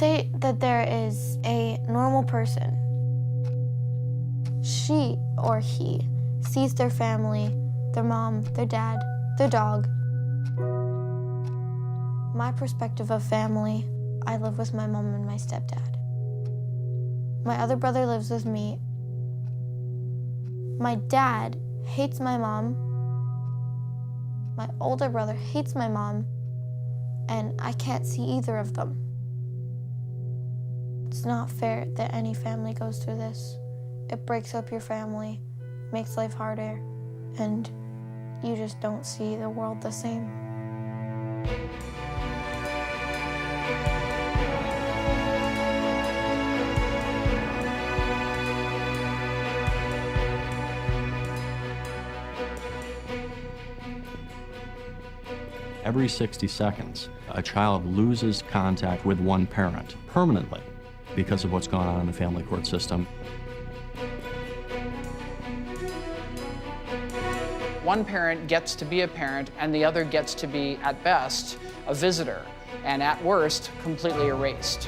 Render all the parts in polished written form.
Say that there is a normal person. She or he sees their family, their mom, their dad, their dog. My perspective of family, I live with my mom and my stepdad. My other brother lives with me. My dad hates my mom. My older brother hates my mom, and I can't see either of them. It's not fair that any family goes through this. It breaks up your family, makes life harder, and you just don't see the world the same. Every 60 seconds, a child loses contact with one parent permanently because of what's going on in the family court system. One parent gets to be a parent, and the other gets to be, at best, a visitor, and at worst, completely erased.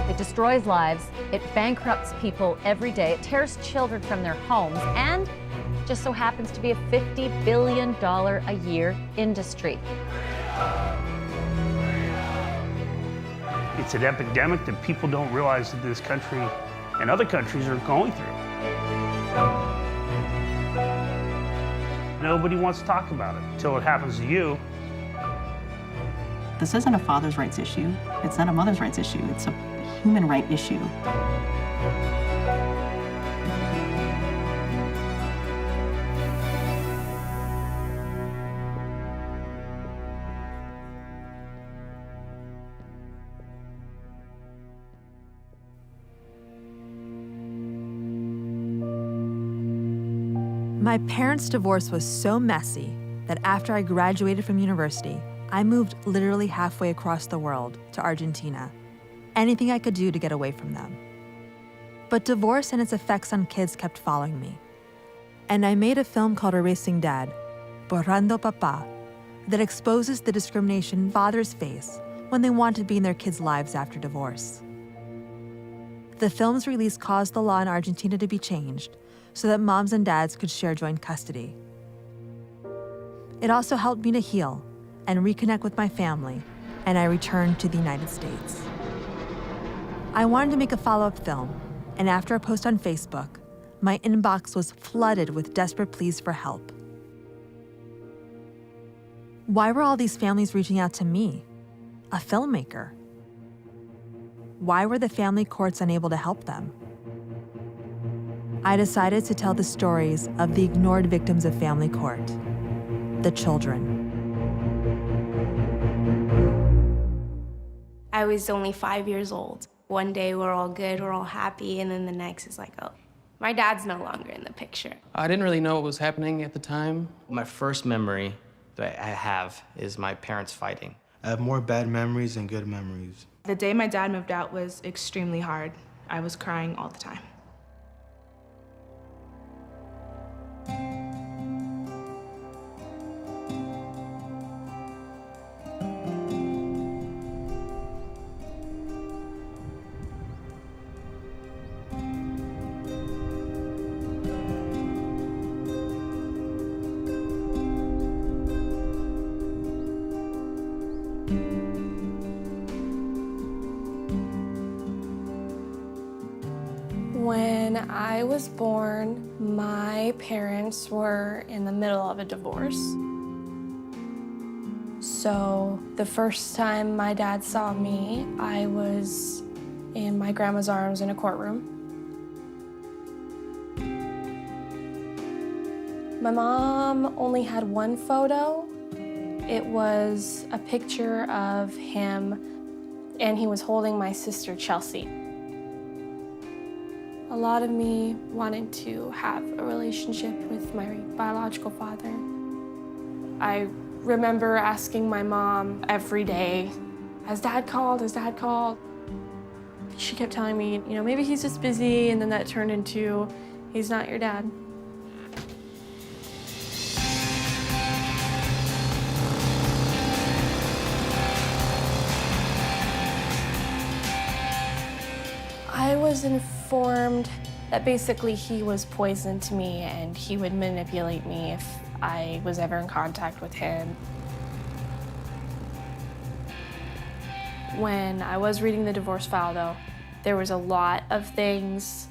It destroys lives, it bankrupts people every day, it tears children from their homes, and just so happens to be a $50 billion a year industry. It's an epidemic that people don't realize that this country and other countries are going through. Nobody wants to talk about it until it happens to you. This isn't a father's rights issue. It's not a mother's rights issue. It's a human right issue. My parents' divorce was so messy that after I graduated from university, I moved literally halfway across the world to Argentina. Anything I could do to get away from them. But divorce and its effects on kids kept following me. And I made a film called Erasing Dad, Borrando Papá, that exposes the discrimination fathers face when they want to be in their kids' lives after divorce. The film's release caused the law in Argentina to be changed so that moms and dads could share joint custody. It also helped me to heal and reconnect with my family, and I returned to the United States. I wanted to make a follow-up film, and after a post on Facebook, my inbox was flooded with desperate pleas for help. Why were all these families reaching out to me, a filmmaker? Why were the family courts unable to help them? I decided to tell the stories of the ignored victims of family court, the children. I was only 5 years old. One day we're all good, we're all happy, and then the next is like, oh, my dad's no longer in the picture. I didn't really know what was happening at the time. My first memory that I have is my parents fighting. I have more bad memories than good memories. The day my dad moved out was extremely hard. I was crying all the time. When I was born, my parents were in the middle of a divorce. So the first time my dad saw me, I was in my grandma's arms in a courtroom. My mom only had one photo. It was a picture of him, and he was holding my sister, Chelsea. A lot of me wanted to have a relationship with my biological father. I remember asking my mom every day, has Dad called, has Dad called? She kept telling me, you know, maybe he's just busy, and then that turned into, he's not your dad. I was informed that basically he was poison to me and he would manipulate me if I was ever in contact with him. When I was reading the divorce file, though, there was a lot of things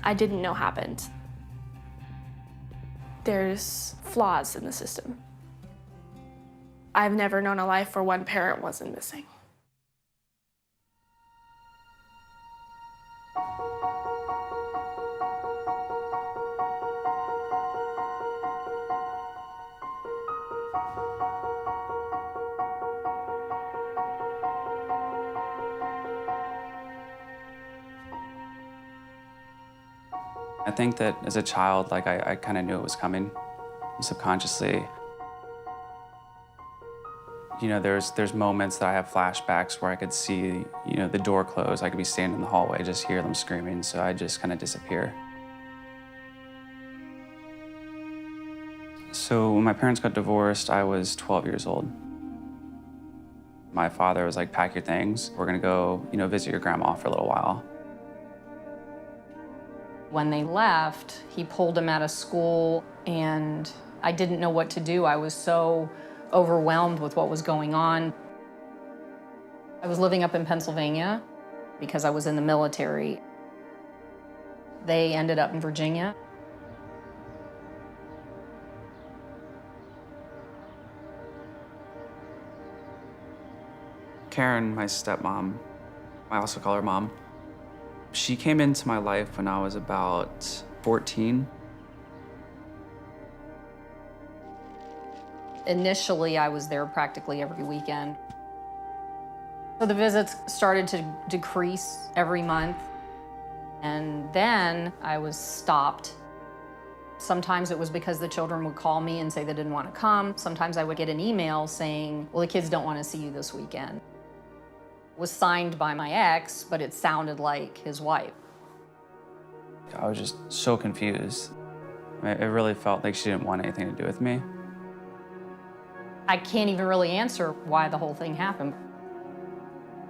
I didn't know happened. There's flaws in the system. I've never known a life where one parent wasn't missing. I think that as a child, like I kind of knew it was coming subconsciously. You know, there's moments that I have flashbacks where I could see, you know, the door close. I could be standing in the hallway, just hear them screaming, so I just kind of disappear. So when my parents got divorced, I was 12 years old. My father was like, pack your things. We're gonna go, you know, visit your grandma for a little while. When they left, he pulled him out of school, and I didn't know what to do. I was so overwhelmed with what was going on. I was living up in Pennsylvania because I was in the military. They ended up in Virginia. Karen, my stepmom, I also call her mom, she came into my life when I was about 14. Initially, I was there practically every weekend. So the visits started to decrease every month. And then I was stopped. Sometimes it was because the children would call me and say they didn't want to come. Sometimes I would get an email saying, well, the kids don't want to see you this weekend. It was signed by my ex, but it sounded like his wife. I was just so confused. It really felt like she didn't want anything to do with me. I can't even really answer why the whole thing happened.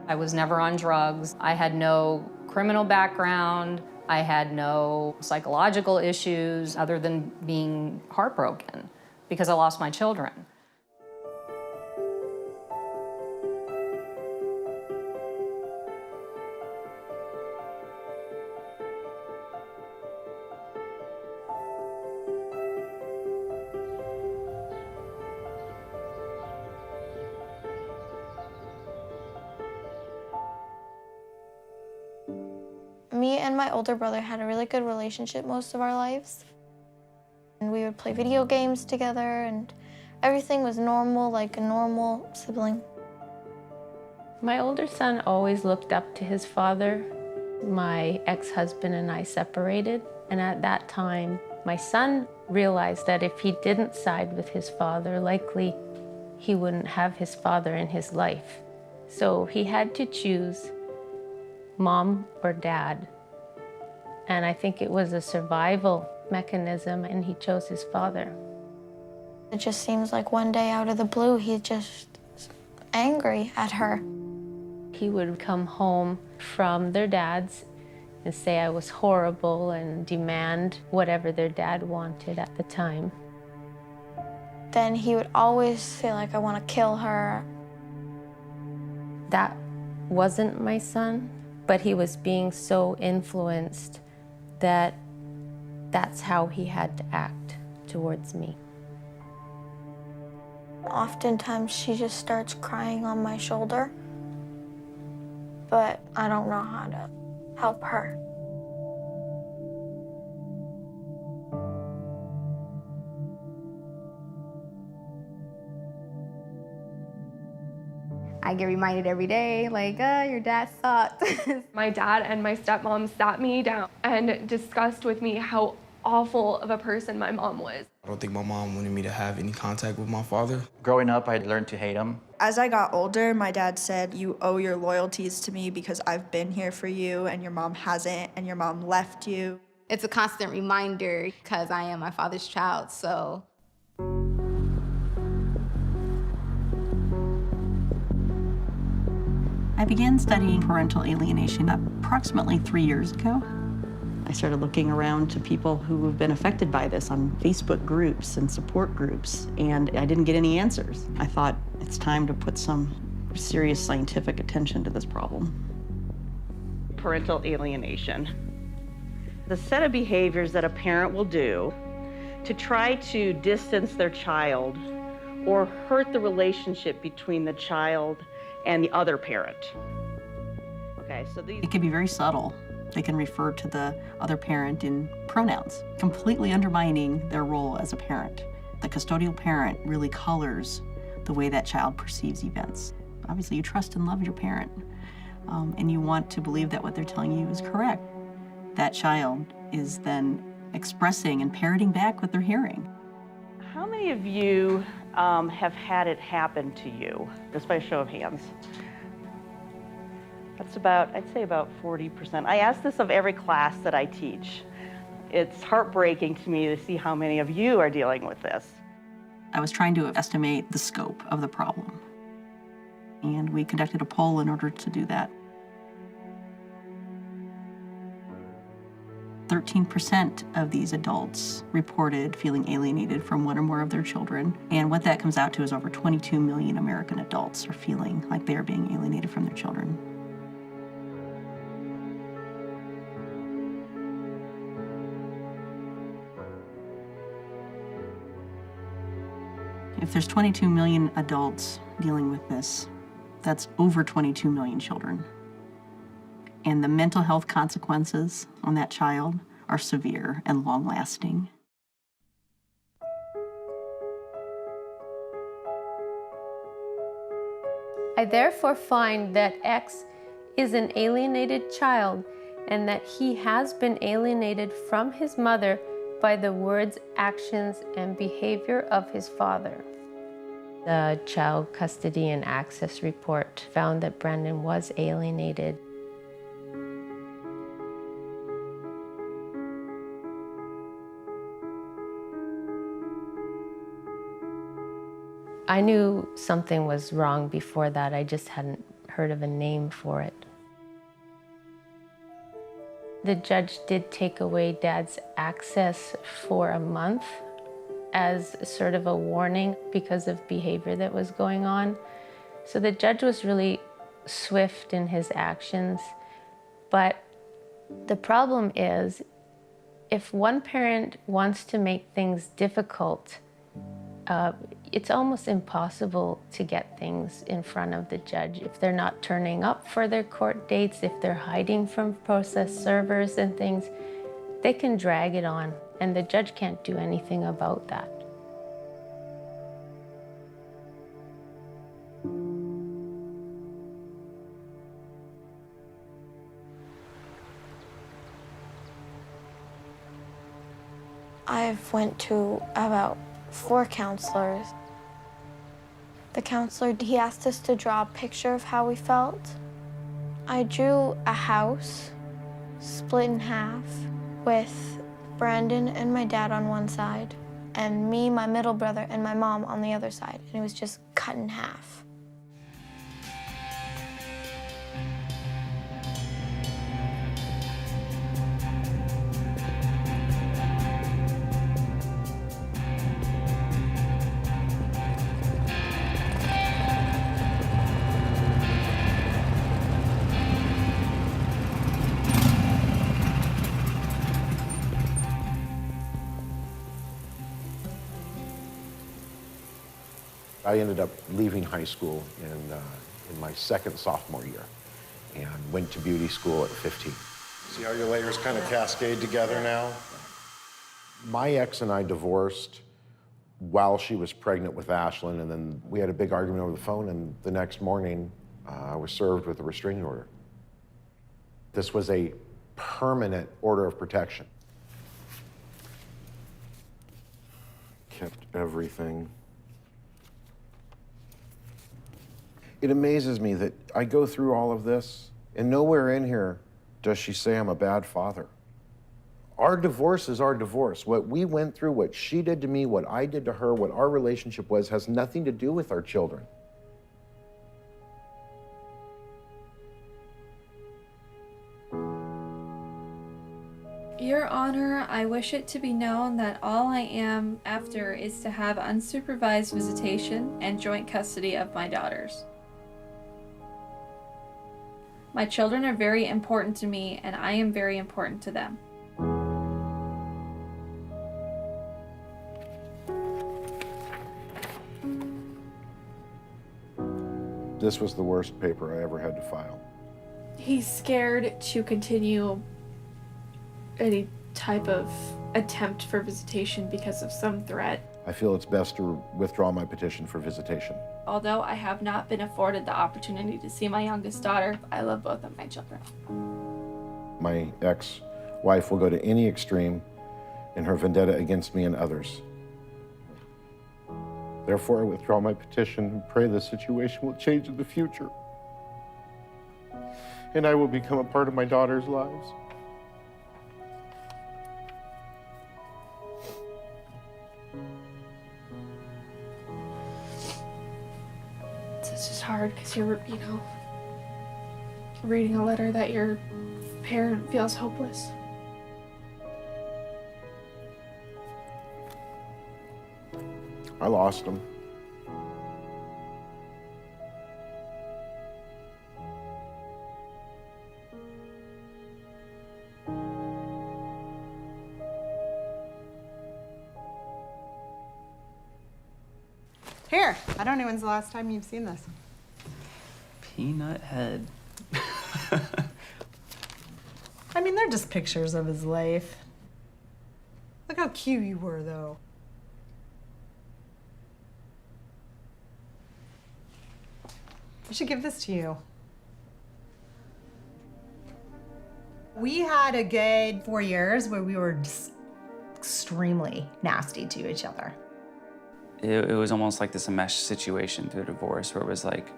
I was never on drugs. I had no criminal background. I had no psychological issues other than being heartbroken because I lost my children. Me and my older brother had a really good relationship most of our lives. And we would play video games together, and everything was normal, like a normal sibling. My older son always looked up to his father. My ex-husband and I separated, and at that time, my son realized that if he didn't side with his father, likely he wouldn't have his father in his life. So he had to choose mom or dad. And I think it was a survival mechanism, and he chose his father. It just seems like one day out of the blue, he's just angry at her. He would come home from their dad's and say I was horrible and demand whatever their dad wanted at the time. Then he would always say, like, I want to kill her. That wasn't my son, but he was being so influenced that that's how he had to act towards me. Oftentimes she just starts crying on my shoulder, but I don't know how to help her. I get reminded every day, like, your dad sucked. My dad and my stepmom sat me down and discussed with me how awful of a person my mom was. I don't think my mom wanted me to have any contact with my father. Growing up, I learned to hate him. As I got older, my dad said, you owe your loyalties to me because I've been here for you and your mom hasn't, and your mom left you. It's a constant reminder because I am my father's child, so. I began studying parental alienation approximately 3 years ago. I started looking around to people who have been affected by this on Facebook groups and support groups, and I didn't get any answers. I thought it's time to put some serious scientific attention to this problem. Parental alienation. The set of behaviors that a parent will do to try to distance their child or hurt the relationship between the child and the other parent. Okay, so these... It can be very subtle. They can refer to the other parent in pronouns, completely undermining their role as a parent. The custodial parent really colors the way that child perceives events. Obviously, you trust and love your parent, and you want to believe that what they're telling you is correct. That child is then expressing and parroting back what they're hearing. How many of you have had it happen to you? Just by a show of hands. That's about, I'd say about 40%. I ask this of every class that I teach. It's heartbreaking to me to see how many of you are dealing with this. I was trying to estimate the scope of the problem, and we conducted a poll in order to do that. 13% of these adults reported feeling alienated from one or more of their children, and what that comes out to is over 22 million American adults are feeling like they are being alienated from their children. If there's 22 million adults dealing with this, that's over 22 million children. And the mental health consequences on that child are severe and long-lasting. I therefore find that X is an alienated child and that he has been alienated from his mother by the words, actions, and behavior of his father. The Child Custody and Access Report found that Brandon was alienated. I knew something was wrong before that. I just hadn't heard of a name for it. The judge did take away Dad's access for a month as sort of a warning because of behavior that was going on. So the judge was really swift in his actions. But the problem is, if one parent wants to make things difficult, it's almost impossible to get things in front of the judge. If they're not turning up for their court dates, if they're hiding from process servers and things, they can drag it on, and the judge can't do anything about that. I've went to about 4 counselors. The counselor, he asked us to draw a picture of how we felt. I drew a house split in half with Brandon and my dad on one side and me, my middle brother, and my mom on the other side. And it was just cut in half. I ended up leaving high school in my second sophomore year and went to beauty school at 15. See how your layers kind of cascade together now? My ex and I divorced while she was pregnant with Ashlynn, and then we had a big argument over the phone, and the next morning I was served with a restraining order. This was a permanent order of protection. Kept everything. It amazes me that I go through all of this, and nowhere in here does she say I'm a bad father. Our divorce is our divorce. What we went through, what she did to me, what I did to her, what our relationship was, has nothing to do with our children. Your Honor, I wish it to be known that all I am after is to have unsupervised visitation and joint custody of my daughters. My children are very important to me, and I am very important to them. This was the worst paper I ever had to file. He's scared to continue any type of attempt for visitation because of some threat. I feel it's best to withdraw my petition for visitation. Although I have not been afforded the opportunity to see my youngest daughter, I love both of my children. My ex-wife will go to any extreme in her vendetta against me and others. Therefore, I withdraw my petition and pray the situation will change in the future. And I will become a part of my daughter's lives. It's just hard because you're, reading a letter that your parent feels hopeless. I lost him. Here, I don't know when's the last time you've seen this. Peanut head. I mean, they're just pictures of his life. Look how cute you were, though. I should give this to you. We had a good 4 years where we were just extremely nasty to each other. It was almost like this enmeshed situation through a divorce where it was like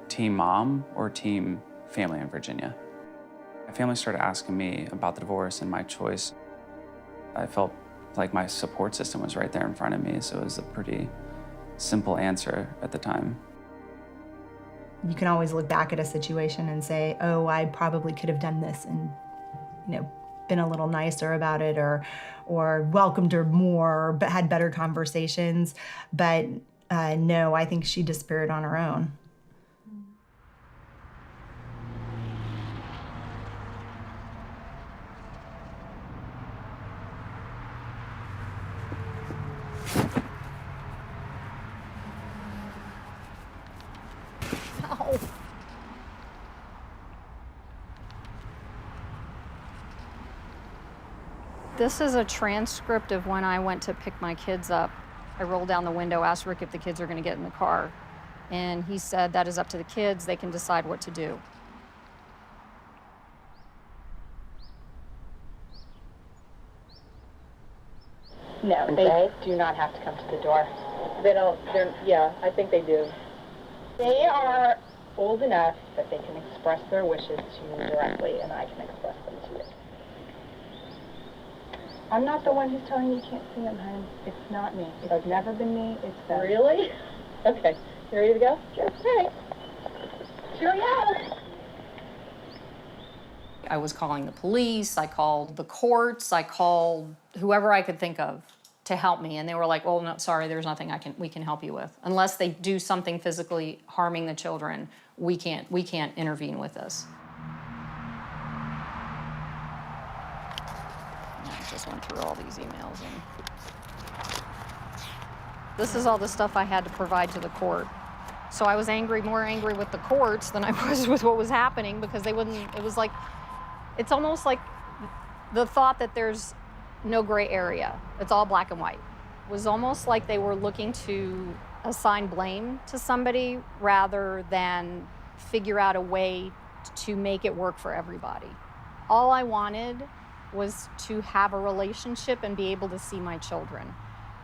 team mom or team family in Virginia. My family started asking me about the divorce and my choice. I felt like my support system was right there in front of me, so it was a pretty simple answer at the time. You can always look back at a situation and say, oh, I probably could have done this and, been a little nicer about it or welcomed her more, but had better conversations. But no, I think she disappeared on her own. Ow. This is a transcript of when I went to pick my kids up. I rolled down the window, asked Rick if the kids are going to get in the car. And he said, that is up to the kids. They can decide what to do. No, they do not have to come to the door. They don't, yeah, I think they do. They are old enough that they can express their wishes to you directly, and I can express them to you. I'm not the one who's telling you you can't see them, hon. It's not me. It's never been me. It's them. Really? Okay. You ready to go? Sure. All right. Cheerio. I was calling the police, I called the courts, I called whoever I could think of to help me, and they were like, well, no, sorry, there's nothing we can help you with. Unless they do something physically harming the children, we can't intervene with this. I just went through all these emails, and this is all the stuff I had to provide to the court. So I was more angry with the courts than I was with what was happening, because they wouldn't, it was like, it's almost like the thought that there's no gray area. It's all black and white. It was almost like they were looking to assign blame to somebody rather than figure out a way to make it work for everybody. All I wanted was to have a relationship and be able to see my children.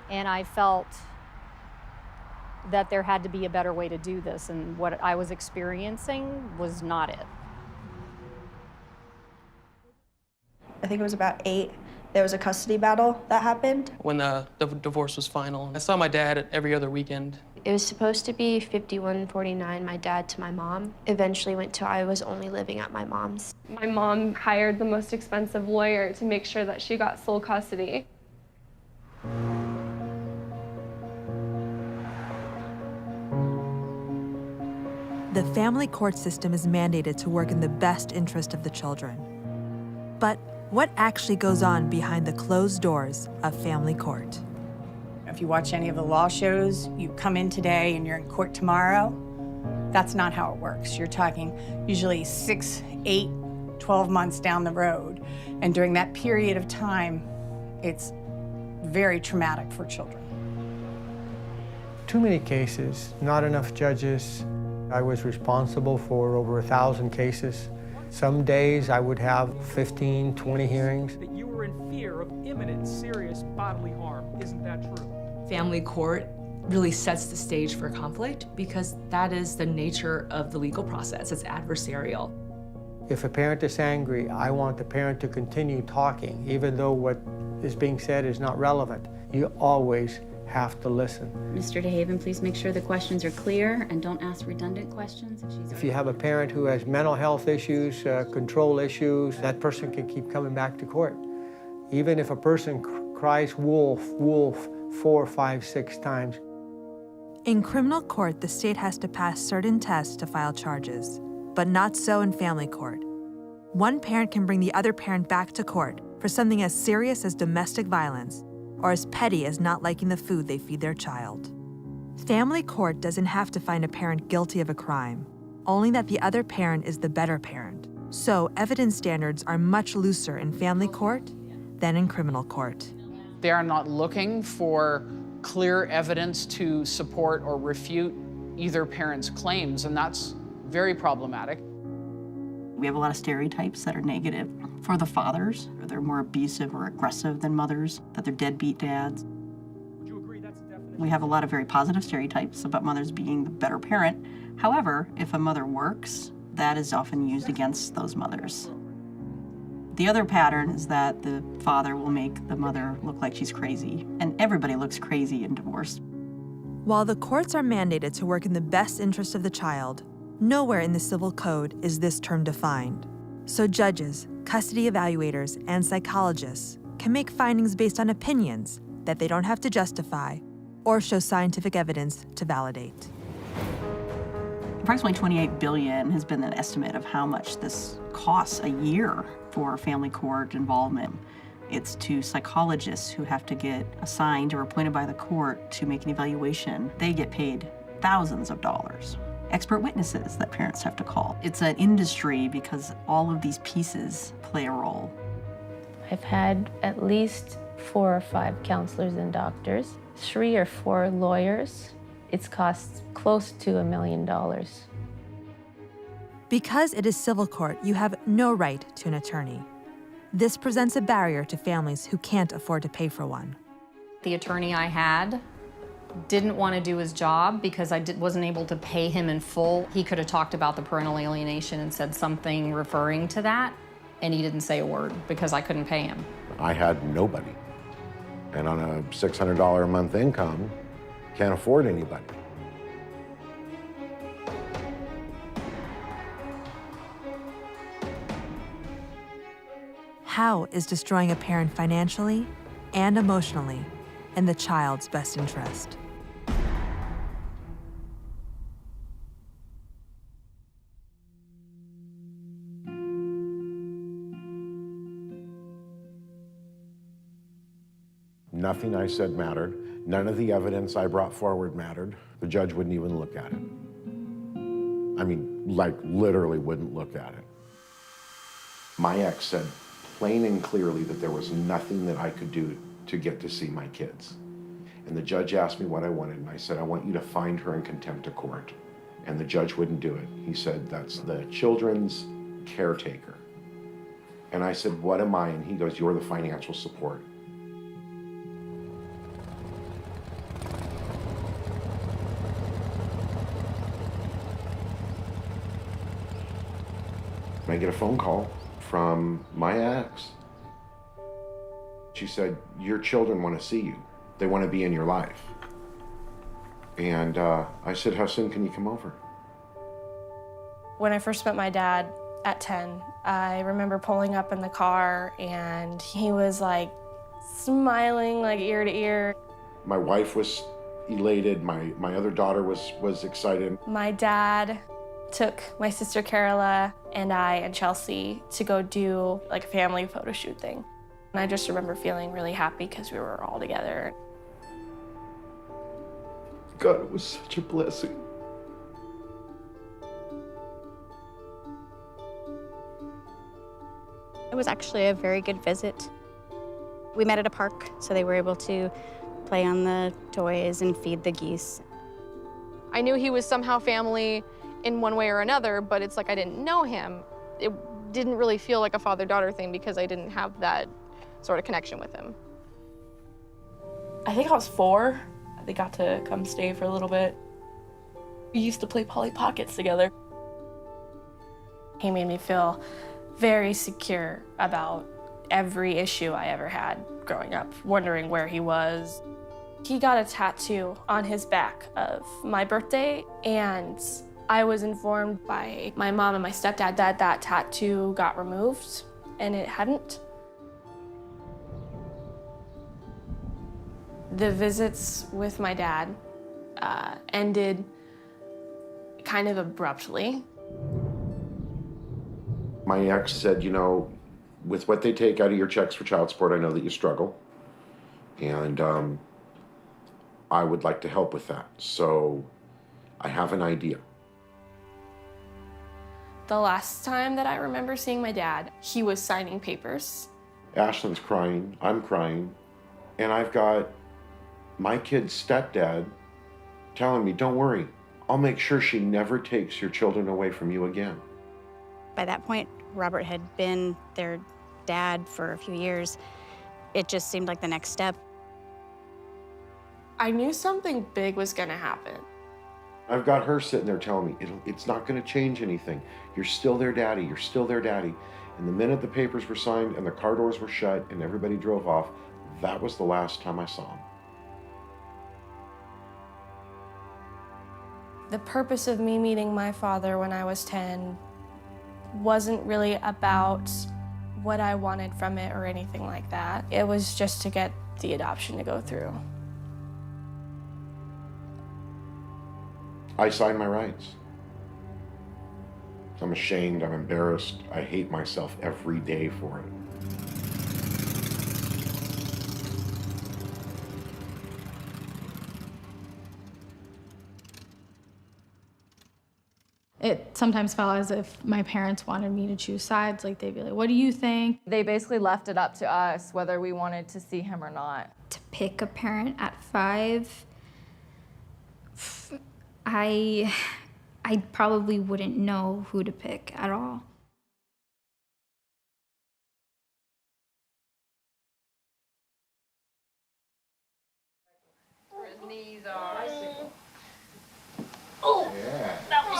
And I felt that there had to be a better way to do this, and what I was experiencing was not it. I think it was about 8. There was a custody battle that happened. When the divorce was final, I saw my dad every other weekend. It was supposed to be 51-49, my dad to my mom. Eventually went to I was only living at my mom's. My mom hired the most expensive lawyer to make sure that she got sole custody. The family court system is mandated to work in the best interest of the children. But what actually goes on behind the closed doors of family court? If you watch any of the law shows, you come in today and you're in court tomorrow. That's not how it works. You're talking usually 6, 8, 12 months down the road. And during that period of time, it's very traumatic for children. Too many cases, not enough judges. I was responsible for over 1,000 cases. Some days I would have 15, 20 hearings. That you were in fear of imminent, serious bodily harm. Isn't that true? Family court really sets the stage for conflict because that is the nature of the legal process. It's adversarial. If a parent is angry, I want the parent to continue talking, even though what is being said is not relevant. You always have to listen. Mr. DeHaven, please make sure the questions are clear and don't ask redundant questions. If you have a parent who has mental health issues, control issues, that person can keep coming back to court. Even if a person cries wolf, wolf 4, 5, 6 times. In criminal court, the state has to pass certain tests to file charges, but not so in family court. One parent can bring the other parent back to court for something as serious as domestic violence or as petty as not liking the food they feed their child. Family court doesn't have to find a parent guilty of a crime, only that the other parent is the better parent. So evidence standards are much looser in family court than in criminal court. They are not looking for clear evidence to support or refute either parent's claims, and that's very problematic. We have a lot of stereotypes that are negative for the fathers. They're more abusive or aggressive than mothers, that they're deadbeat dads. Would you agree that's a definition? We have a lot of very positive stereotypes about mothers being the better parent. However, if a mother works, that is often used against those mothers. The other pattern is that the father will make the mother look like she's crazy, and everybody looks crazy in divorce. While the courts are mandated to work in the best interest of the child, nowhere in the civil code is this term defined. So judges, custody evaluators, and psychologists can make findings based on opinions that they don't have to justify or show scientific evidence to validate. Approximately $28 billion has been an estimate of how much this costs a year for family court involvement. It's to psychologists who have to get assigned or appointed by the court to make an evaluation. They get paid thousands of dollars. Expert witnesses that parents have to call. It's an industry because all of these pieces play a role. I've had at least 4 or 5 counselors and doctors, 3 or 4 lawyers. It's cost close to $1 million. Because it is civil court, you have no right to an attorney. This presents a barrier to families who can't afford to pay for one. The attorney I had didn't want to do his job because I wasn't able to pay him in full. He could have talked about the parental alienation and said something referring to that, and he didn't say a word because I couldn't pay him. I had nobody. And on a $600 a month income, can't afford anybody. How is destroying a parent financially and emotionally in the child's best interest? Nothing I said mattered. None of the evidence I brought forward mattered. The judge wouldn't even look at it. I mean, like literally wouldn't look at it. My ex said plain and clearly that there was nothing that I could do to get to see my kids. And the judge asked me what I wanted, and I said, I want you to find her in contempt of court. And the judge wouldn't do it. He said, that's the children's caretaker. And I said, what am I? And he goes, you're the financial support. I get a phone call from my ex. She said, your children want to see you. They want to be in your life. And I said, how soon can you come over? When I first met my dad at 10, I remember pulling up in the car and he was like smiling like ear to ear. My wife was elated. My other daughter was excited. My dad took my sister Carola and I and Chelsea to go do like a family photo shoot thing. And I just remember feeling really happy because we were all together. God, it was such a blessing. It was actually a very good visit. We met at a park, so they were able to play on the toys and feed the geese. I knew he was somehow family in one way or another, but it's like I didn't know him. It didn't really feel like a father-daughter thing because I didn't have that sort of connection with him. I think I was 4. They got to come stay for a little bit. We used to play Polly Pockets together. He made me feel very secure about every issue I ever had growing up, wondering where he was. He got a tattoo on his back of my birthday, and I was informed by my mom and my stepdad that that tattoo got removed, and it hadn't. The visits with my dad ended kind of abruptly. My ex said, you know, with what they take out of your checks for child support, I know that you struggle. And I would like to help with that. So I have an idea. The last time that I remember seeing my dad, he was signing papers. Ashlynn's crying, I'm crying, and I've got my kid's stepdad telling me, don't worry, I'll make sure she never takes your children away from you again. By that point, Robert had been their dad for a few years. It just seemed like the next step. I knew something big was gonna happen. I've got her sitting there telling me, it's not gonna change anything. You're still their daddy, you're still their daddy. And the minute the papers were signed and the car doors were shut and everybody drove off, that was the last time I saw him. The purpose of me meeting my father when I was 10 wasn't really about what I wanted from it or anything like that. It was just to get the adoption to go through. I signed my rights. I'm ashamed, I'm embarrassed, I hate myself every day for it. It sometimes felt as if my parents wanted me to choose sides. Like, they'd be like, what do you think? They basically left it up to us whether we wanted to see him or not. To pick a parent at 5, I probably wouldn't know who to pick at all. Where his knees are. Oh! Yeah. That was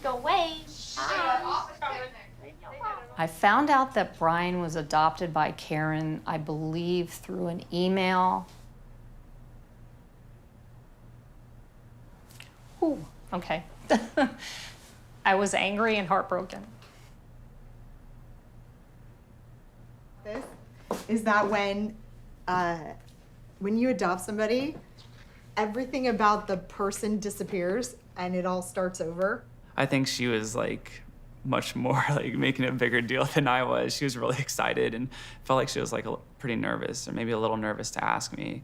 Go wave. I found out that Brian was adopted by Karen, I believe, through an email. Ooh, okay. I was angry and heartbroken. This is that when you adopt somebody, everything about the person disappears and it all starts over. I think she was like much more like making a bigger deal than I was. She was really excited and felt like she was like pretty nervous, or maybe a little nervous to ask me.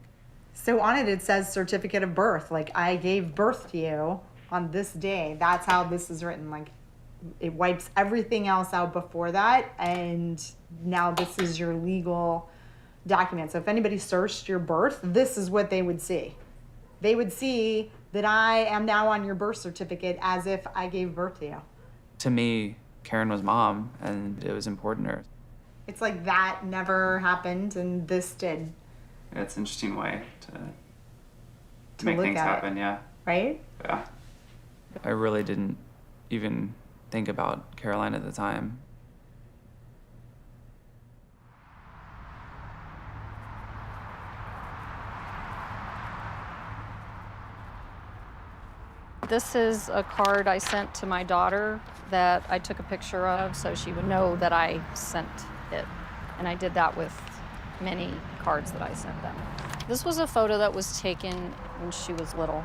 So on it says certificate of birth. Like, I gave birth to you on this day. That's how this is written. Like, it wipes everything else out before that, and now this is your legal document. So if anybody searched your birth, this is what they would see. They would see that I am now on your birth certificate as if I gave birth to you. To me, Karen was mom, and it was important to her. It's like that never happened, and this did. It's an interesting way to make look things at happen, it. yeah. Right? Yeah. I really didn't even think about Caroline at the time. This is a card I sent to my daughter that I took a picture of so she would know that I sent it. And I did that with many cards that I sent them. This was a photo that was taken when she was little.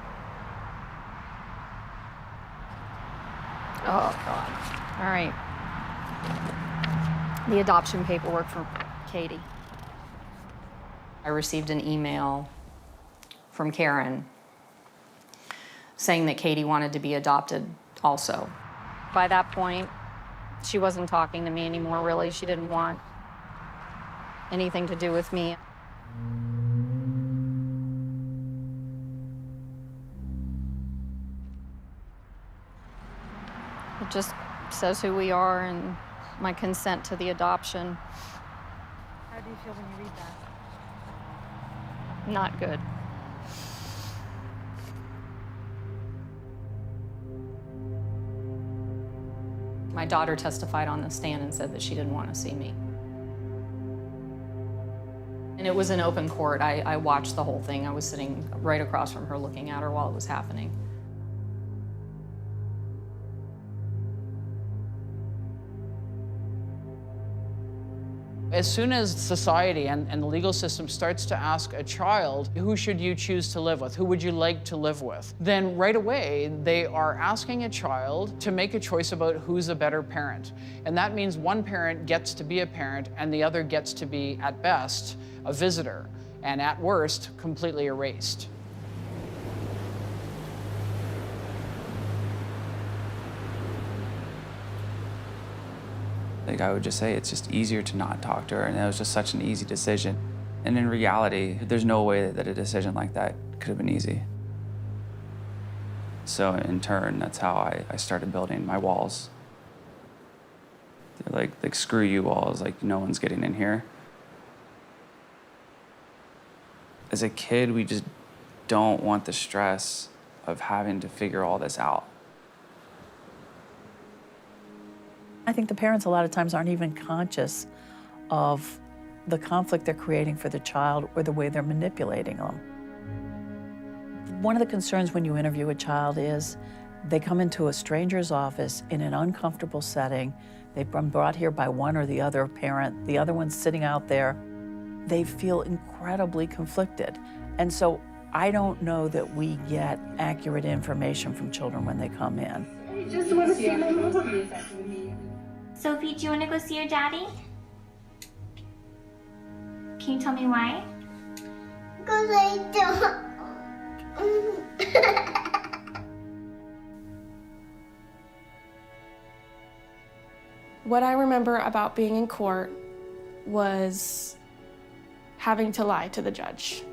Oh, God. All right. The adoption paperwork for Katie. I received an email from Karen saying that Katie wanted to be adopted also. By that point, she wasn't talking to me anymore, really. She didn't want anything to do with me. It just says who we are and my consent to the adoption. How do you feel when you read that? Not good. My daughter testified on the stand and said that she didn't want to see me. And it was in open court. I watched the whole thing. I was sitting right across from her looking at her while it was happening. As soon as society and the legal system starts to ask a child, who should you choose to live with? Who would you like to live with? Then right away, they are asking a child to make a choice about who's a better parent. And that means one parent gets to be a parent and the other gets to be, at best, a visitor, and at worst, completely erased. Like, I would just say it's just easier to not talk to her, and it was just such an easy decision. And in reality, there's no way that a decision like that could have been easy. So in turn, that's how I started building my walls. They're like screw you walls, like no one's getting in here. As a kid, we just don't want the stress of having to figure all this out. I think the parents a lot of times aren't even conscious of the conflict they're creating for the child or the way they're manipulating them. One of the concerns when you interview a child is they come into a stranger's office in an uncomfortable setting. They've been brought here by one or the other parent. The other one's sitting out there. They feel incredibly conflicted. And so I don't know that we get accurate information from children when they come in. I just want to see my mom. Sophie, do you want to go see your daddy? Can you tell me why? Because I don't. What I remember about being in court was having to lie to the judge.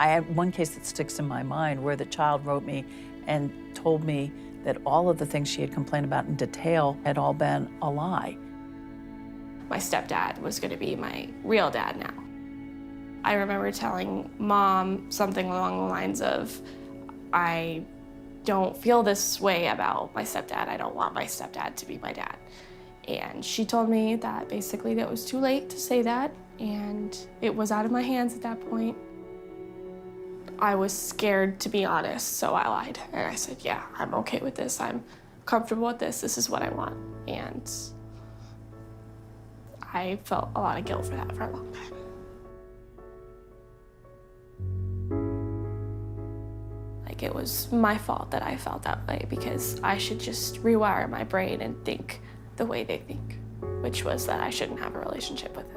I have one case that sticks in my mind where the child wrote me and told me that all of the things she had complained about in detail had all been a lie. My stepdad was going to be my real dad now. I remember telling Mom something along the lines of, I don't feel this way about my stepdad. I don't want my stepdad to be my dad. And she told me that basically that it was too late to say that, and it was out of my hands at that point. I was scared, to be honest, so I lied. And I said, yeah, I'm okay with this. I'm comfortable with this. This is what I want. And I felt a lot of guilt for that for a long time. Like, it was my fault that I felt that way because I should just rewire my brain and think the way they think, which was that I shouldn't have a relationship with him.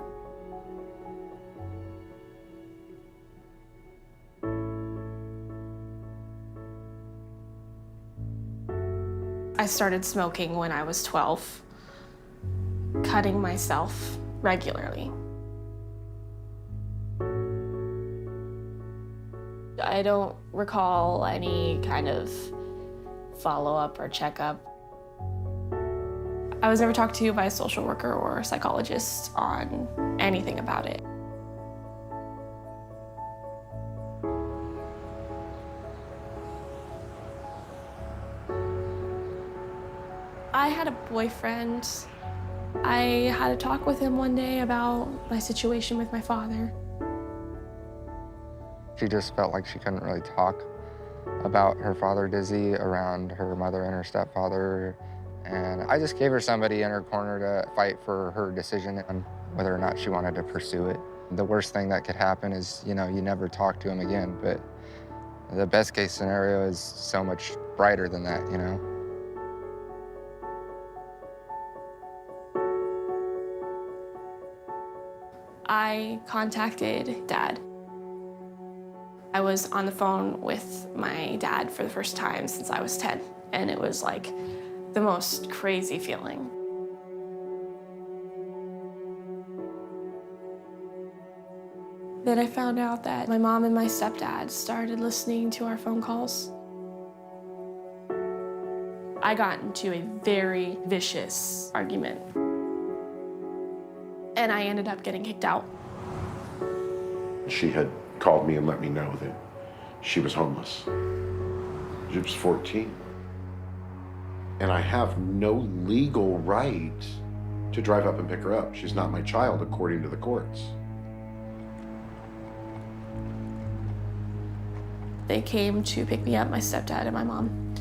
I started smoking when I was 12, cutting myself regularly. I don't recall any kind of follow-up or checkup. I was never talked to by a social worker or a psychologist on anything about it. I had a boyfriend I had a talk with him one day about my situation with my father. She just felt like she couldn't really talk about her father, Dizzy, around her mother and her stepfather. And I just gave her somebody in her corner to fight for her decision on whether or not she wanted to pursue it. The worst thing that could happen is, you never talk to him again, but the best case scenario is so much brighter than that, I contacted Dad. I was on the phone with my dad for the first time since I was 10, and it was like the most crazy feeling. Then I found out that my mom and my stepdad started listening to our phone calls. I got into a very vicious argument, and I ended up getting kicked out. She had called me and let me know that she was homeless. She was 14. And I have no legal right to drive up and pick her up. She's not my child according to the courts. They came to pick me up, my stepdad and my mom,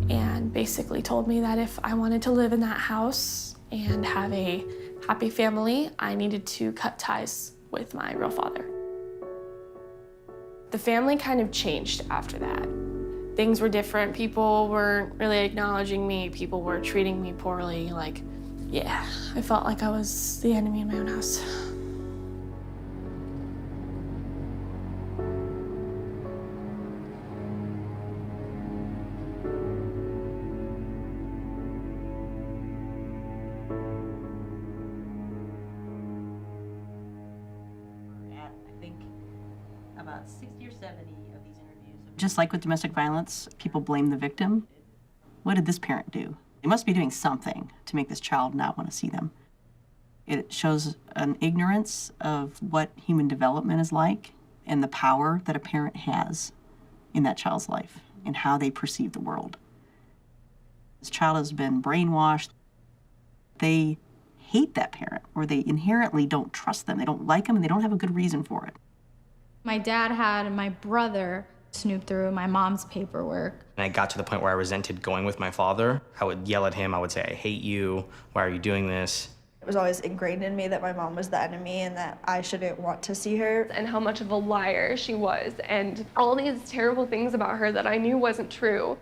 and basically told me that if I wanted to live in that house and have a happy family, I needed to cut ties with my real father. The family kind of changed after that. Things were different. People weren't really acknowledging me. People were treating me poorly. Yeah, I felt like I was the enemy in my own house. About 60 or 70 of these interviews. Just like with domestic violence, people blame the victim. What did this parent do? They must be doing something to make this child not want to see them. It shows an ignorance of what human development is like and the power that a parent has in that child's life and how they perceive the world. This child has been brainwashed. They hate that parent, or they inherently don't trust them. They don't like them, and they don't have a good reason for it. My dad had my brother snoop through my mom's paperwork. And I got to the point where I resented going with my father. I would yell at him. I would say, I hate you. Why are you doing this? It was always ingrained in me that my mom was the enemy and that I shouldn't want to see her. And how much of a liar she was, and all these terrible things about her that I knew wasn't true.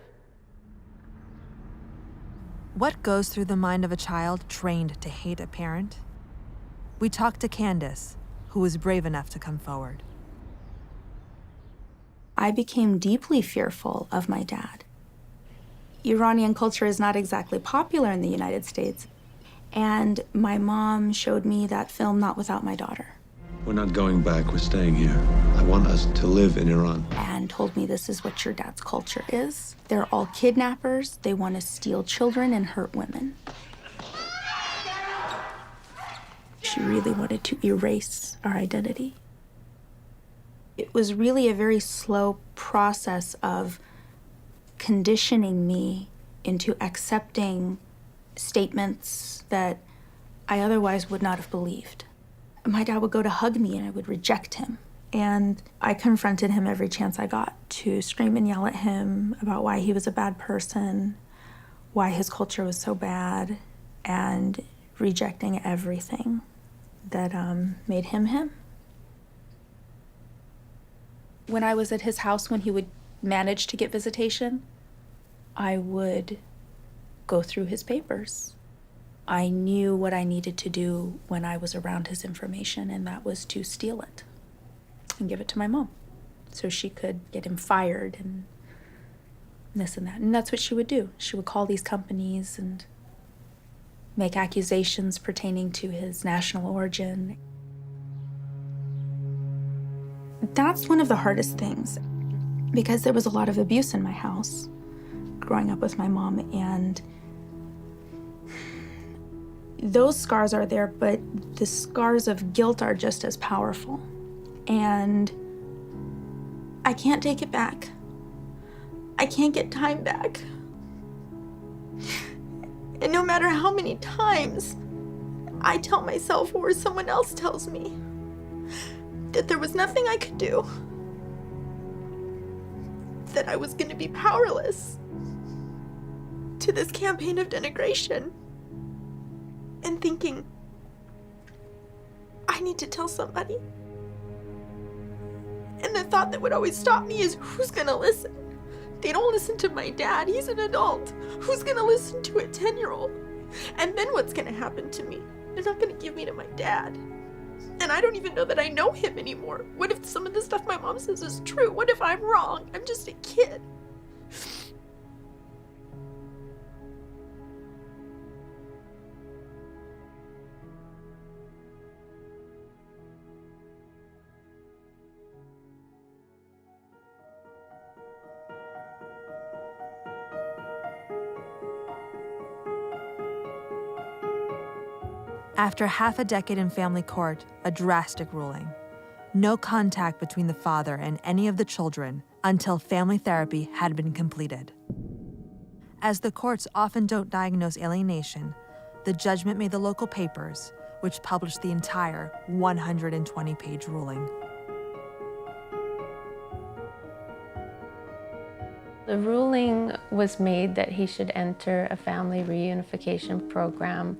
What goes through the mind of a child trained to hate a parent? We talked to Candace, who was brave enough to come forward. I became deeply fearful of my dad. Iranian culture is not exactly popular in the United States, and my mom showed me that film Not Without My Daughter. We're not going back, we're staying here. I want us to live in Iran. And told me this is what your dad's culture is. They're all kidnappers, they want to steal children and hurt women. She really wanted to erase our identity. It was really a very slow process of conditioning me into accepting statements that I otherwise would not have believed. My dad would go to hug me and I would reject him. And I confronted him every chance I got to scream and yell at him about why he was a bad person, why his culture was so bad, and rejecting everything that made him him. When I was at his house, when he would manage to get visitation, I would go through his papers. I knew what I needed to do when I was around his information, and that was to steal it and give it to my mom so she could get him fired and this and that. And that's what she would do. She would call these companies and make accusations pertaining to his national origin. That's one of the hardest things, because there was a lot of abuse in my house growing up with my mom, and those scars are there, but the scars of guilt are just as powerful. And I can't take it back. I can't get time back. And no matter how many times I tell myself or someone else tells me that there was nothing I could do, that I was going to be powerless to this campaign of denigration, and thinking, I need to tell somebody. And the thought that would always stop me is, who's going to listen? They don't listen to my dad. He's an adult. Who's going to listen to a 10-year-old? And then what's going to happen to me? They're not going to give me to my dad. And I don't even know that I know him anymore. What if some of the stuff my mom says is true? What if I'm wrong? I'm just a kid. After half a decade in family court, a drastic ruling. No contact between the father and any of the children until family therapy had been completed. As the courts often don't diagnose alienation, the judgment made the local papers, which published the entire 120-page ruling. The ruling was made that he should enter a family reunification program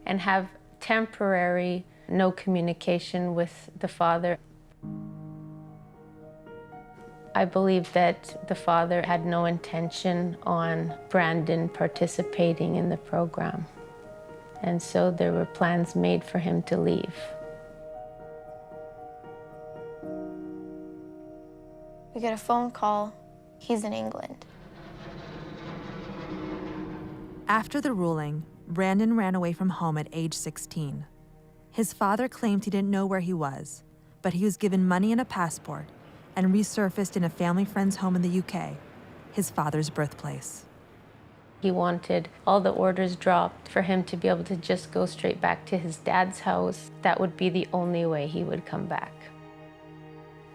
and have temporary no communication with the father. I believe that the father had no intention on Brandon participating in the program. And so there were plans made for him to leave. We get a phone call. He's in England. After the ruling, Brandon ran away from home at age 16. His father claimed he didn't know where he was, but he was given money and a passport and resurfaced in a family friend's home in the UK, his father's birthplace. He wanted all the orders dropped for him to be able to just go straight back to his dad's house. That would be the only way he would come back.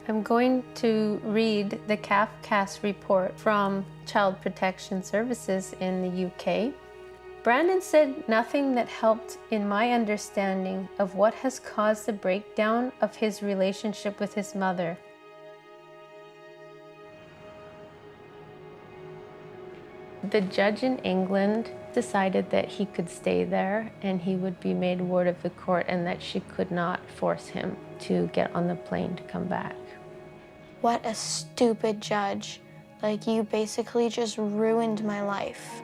I'm going to read the CAF-CAS report from Child Protection Services in the UK. Brandon said nothing that helped in my understanding of what has caused the breakdown of his relationship with his mother. The judge in England decided that he could stay there and he would be made ward of the court and that she could not force him to get on the plane to come back. What a stupid judge. Like, you basically just ruined my life.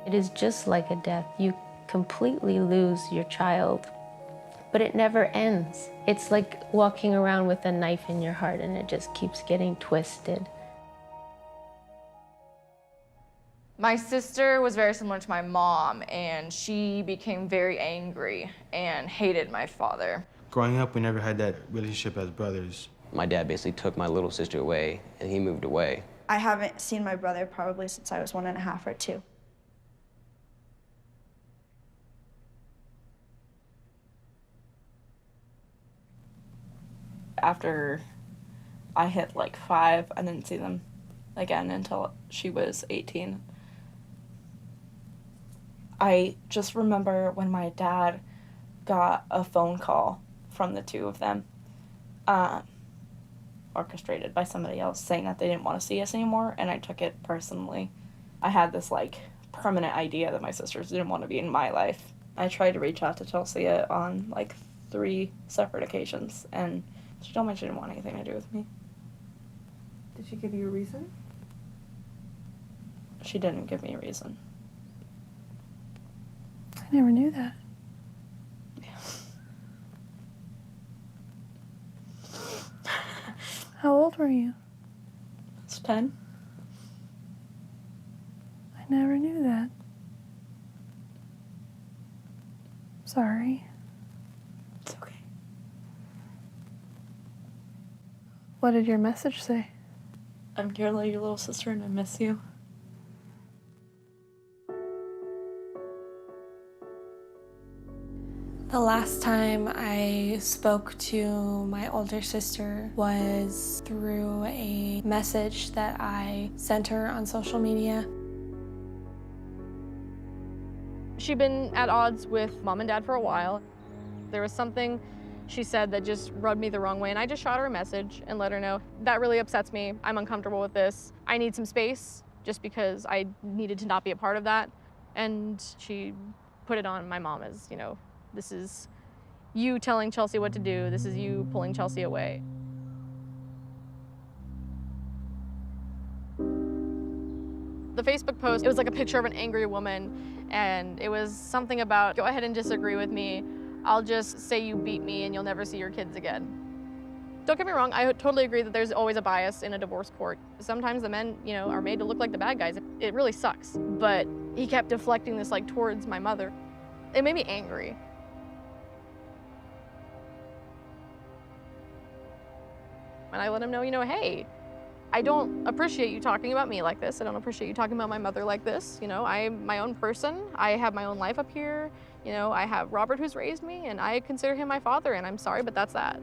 It is just like a death. You completely lose your child, but it never ends. It's like walking around with a knife in your heart and it just keeps getting twisted. My sister was very similar to my mom, and she became very angry and hated my father. Growing up, we never had that relationship as brothers. My dad basically took my little sister away, and he moved away. I haven't seen my brother probably since I was 1.5 or 2. After I hit like 5, I didn't see them again until she was 18. I just remember when my dad got a phone call from the two of them, orchestrated by somebody else, saying that they didn't want to see us anymore, and I took it personally. I had this like permanent idea that my sisters didn't want to be in my life. I tried to reach out to Chelsea on like 3 separate occasions, and she told me she didn't want anything to do with me. Did she give you a reason? She didn't give me a reason. I never knew that. How old were you? It's 10. I never knew that. Sorry. It's okay. What did your message say? I'm Carla, your little sister, and I miss you. The last time I spoke to my older sister was through a message that I sent her on social media. She'd been at odds with mom and dad for a while. There was something she said that just rubbed me the wrong way, and I just shot her a message and let her know, that really upsets me. I'm uncomfortable with this. I need some space, just because I needed to not be a part of that. And she put it on my mom as, you know, this is you telling Chelsea what to do. This is you pulling Chelsea away. The Facebook post, it was like a picture of an angry woman, and it was something about, go ahead and disagree with me. I'll just say you beat me and you'll never see your kids again. Don't get me wrong, I totally agree that there's always a bias in a divorce court. Sometimes the men, you know, are made to look like the bad guys. It really sucks. But he kept deflecting this like towards my mother. It made me angry. And I let him know, you know, hey, I don't appreciate you talking about me like this. I don't appreciate you talking about my mother like this. You know, I'm my own person. I have my own life up here. You know, I have Robert who's raised me, and I consider him my father, and I'm sorry, but that's that.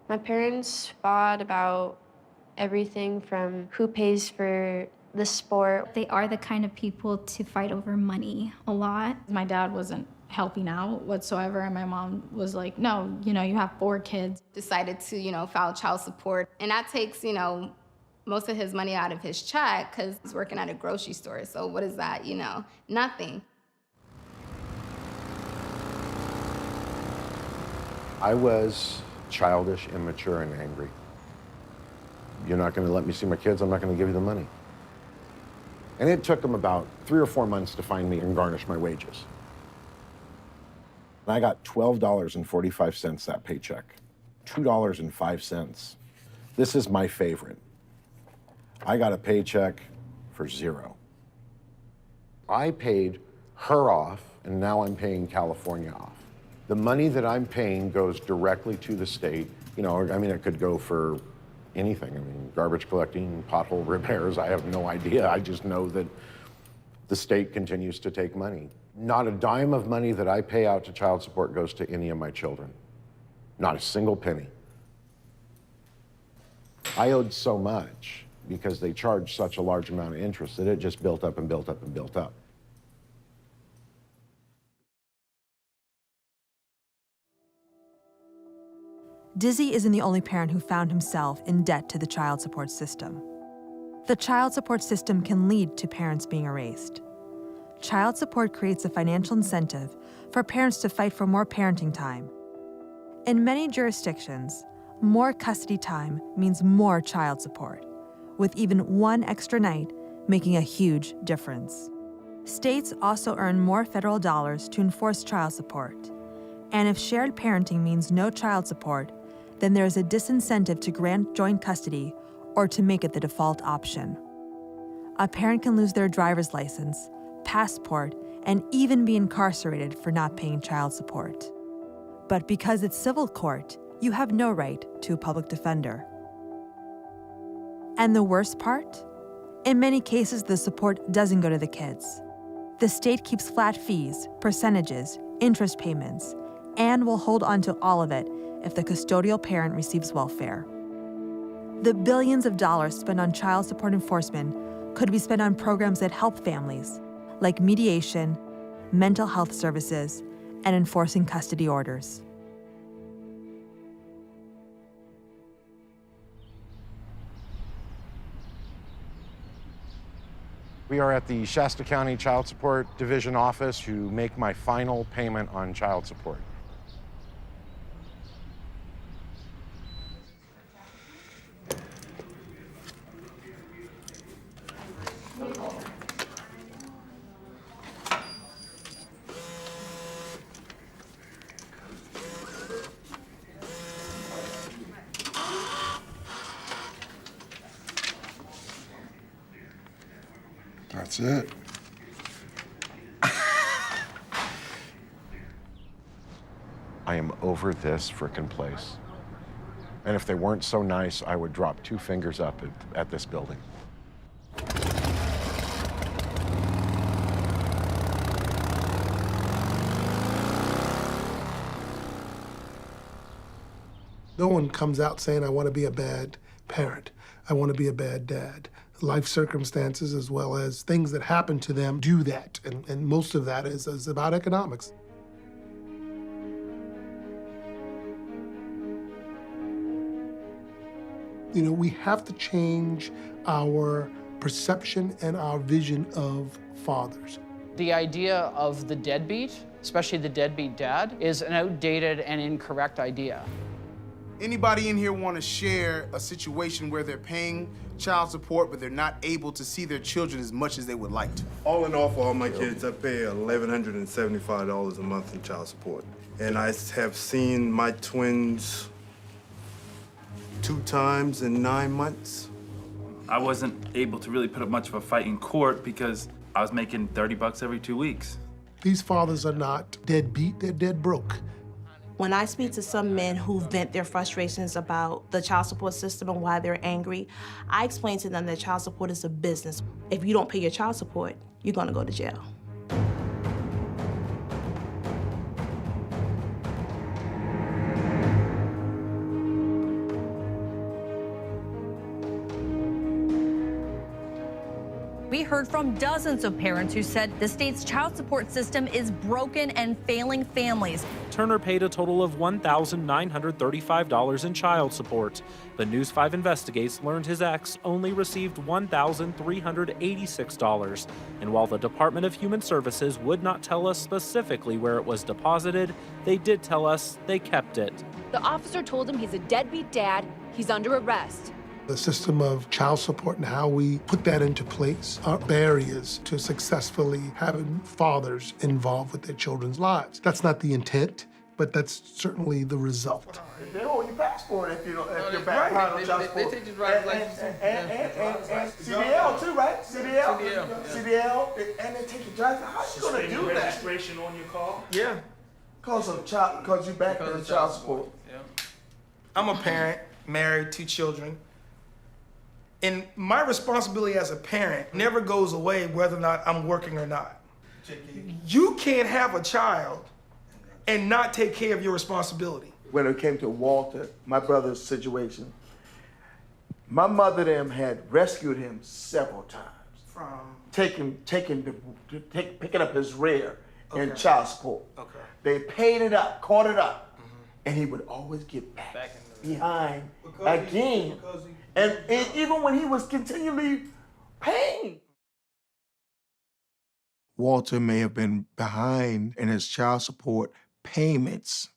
My parents fought about everything from who pays for the sport. They are the kind of people to fight over money a lot. My dad wasn't helping out whatsoever, and my mom was like, no, you know, you have 4 kids. Decided to, you know, file child support, and that takes, you know, most of his money out of his check because he's working at a grocery store. So what is that, you know? Nothing. I was childish, immature, and angry. You're not going to let me see my kids, I'm not going to give you the money. And it took them about 3 or 4 months to find me and garnish my wages. And I got $12.45 that paycheck, $2.05. This is my favorite. I got a paycheck for 0. I paid her off, and now I'm paying California off. The money that I'm paying goes directly to the state. You know, I mean, it could go for anything. I mean, garbage collecting, pothole repairs, I have no idea. I just know that the state continues to take money. Not a dime of money that I pay out to child support goes to any of my children. Not a single penny. I owed so much because they charged such a large amount of interest that it just built up and built up and built up. Dizzy isn't the only parent who found himself in debt to the child support system. The child support system can lead to parents being erased. Child support creates a financial incentive for parents to fight for more parenting time. In many jurisdictions, more custody time means more child support, with even one extra night making a huge difference. States also earn more federal dollars to enforce child support. And if shared parenting means no child support, then there is a disincentive to grant joint custody or to make it the default option. A parent can lose their driver's license, passport, and even be incarcerated for not paying child support. But because it's civil court, you have no right to a public defender. And the worst part? In many cases, the support doesn't go to the kids. The state keeps flat fees, percentages, interest payments, and will hold on to all of it if the custodial parent receives welfare. The billions of dollars spent on child support enforcement could be spent on programs that help families, like mediation, mental health services, and enforcing custody orders. We are at the Shasta County Child Support Division office to make my final payment on child support. That's it. I am over this frickin' place. And if they weren't so nice, I would drop 2 fingers up at this building. No one comes out saying, I want to be a bad parent. I want to be a bad dad. Life circumstances, as well as things that happen to them, do that. And most of that is about economics. You know, we have to change our perception and our vision of fathers. The idea of the deadbeat, especially the deadbeat dad, is an outdated and incorrect idea. Anybody in here want to share a situation where they're paying child support, but they're not able to see their children as much as they would like to? All in all, for all my kids, I pay $1,175 a month in child support. And I have seen my twins 2 times in 9 months. I wasn't able to really put up much of a fight in court because I was making $30 every 2 weeks. These fathers are not deadbeat, they're dead broke. When I speak to some men who vent their frustrations about the child support system and why they're angry, I explain to them that child support is a business. If you don't pay your child support, you're gonna go to jail. We heard from dozens of parents who said the state's child support system is broken and failing families. Turner paid a total of $1,935 in child support. But News 5 Investigates learned his ex only received $1,386. And while the Department of Human Services would not tell us specifically where it was deposited, they did tell us they kept it. The officer told him he's a deadbeat dad, he's under arrest. The system of child support and how we put that into place are barriers to successfully having fathers involved with their children's lives. That's not the intent, but that's certainly the result. They hold your passport if you're back behind on child support. They take your driver's license. And CDL too, right? CDL, and they take your driver's license. How you gonna do that? Registration on your car? Yeah, cause you back on child support. Yeah. I'm a parent, married, 2 children. And my responsibility as a parent never goes away whether or not I'm working or not. You can't have a child and not take care of your responsibility. When it came to Walter, my brother's situation, my mother them had rescued him several times. From? Picking up his rear in child support. Okay. They paid it up, caught it up, and he would always get back behind again. And even when he was continually paying. Walter may have been behind in his child support payments,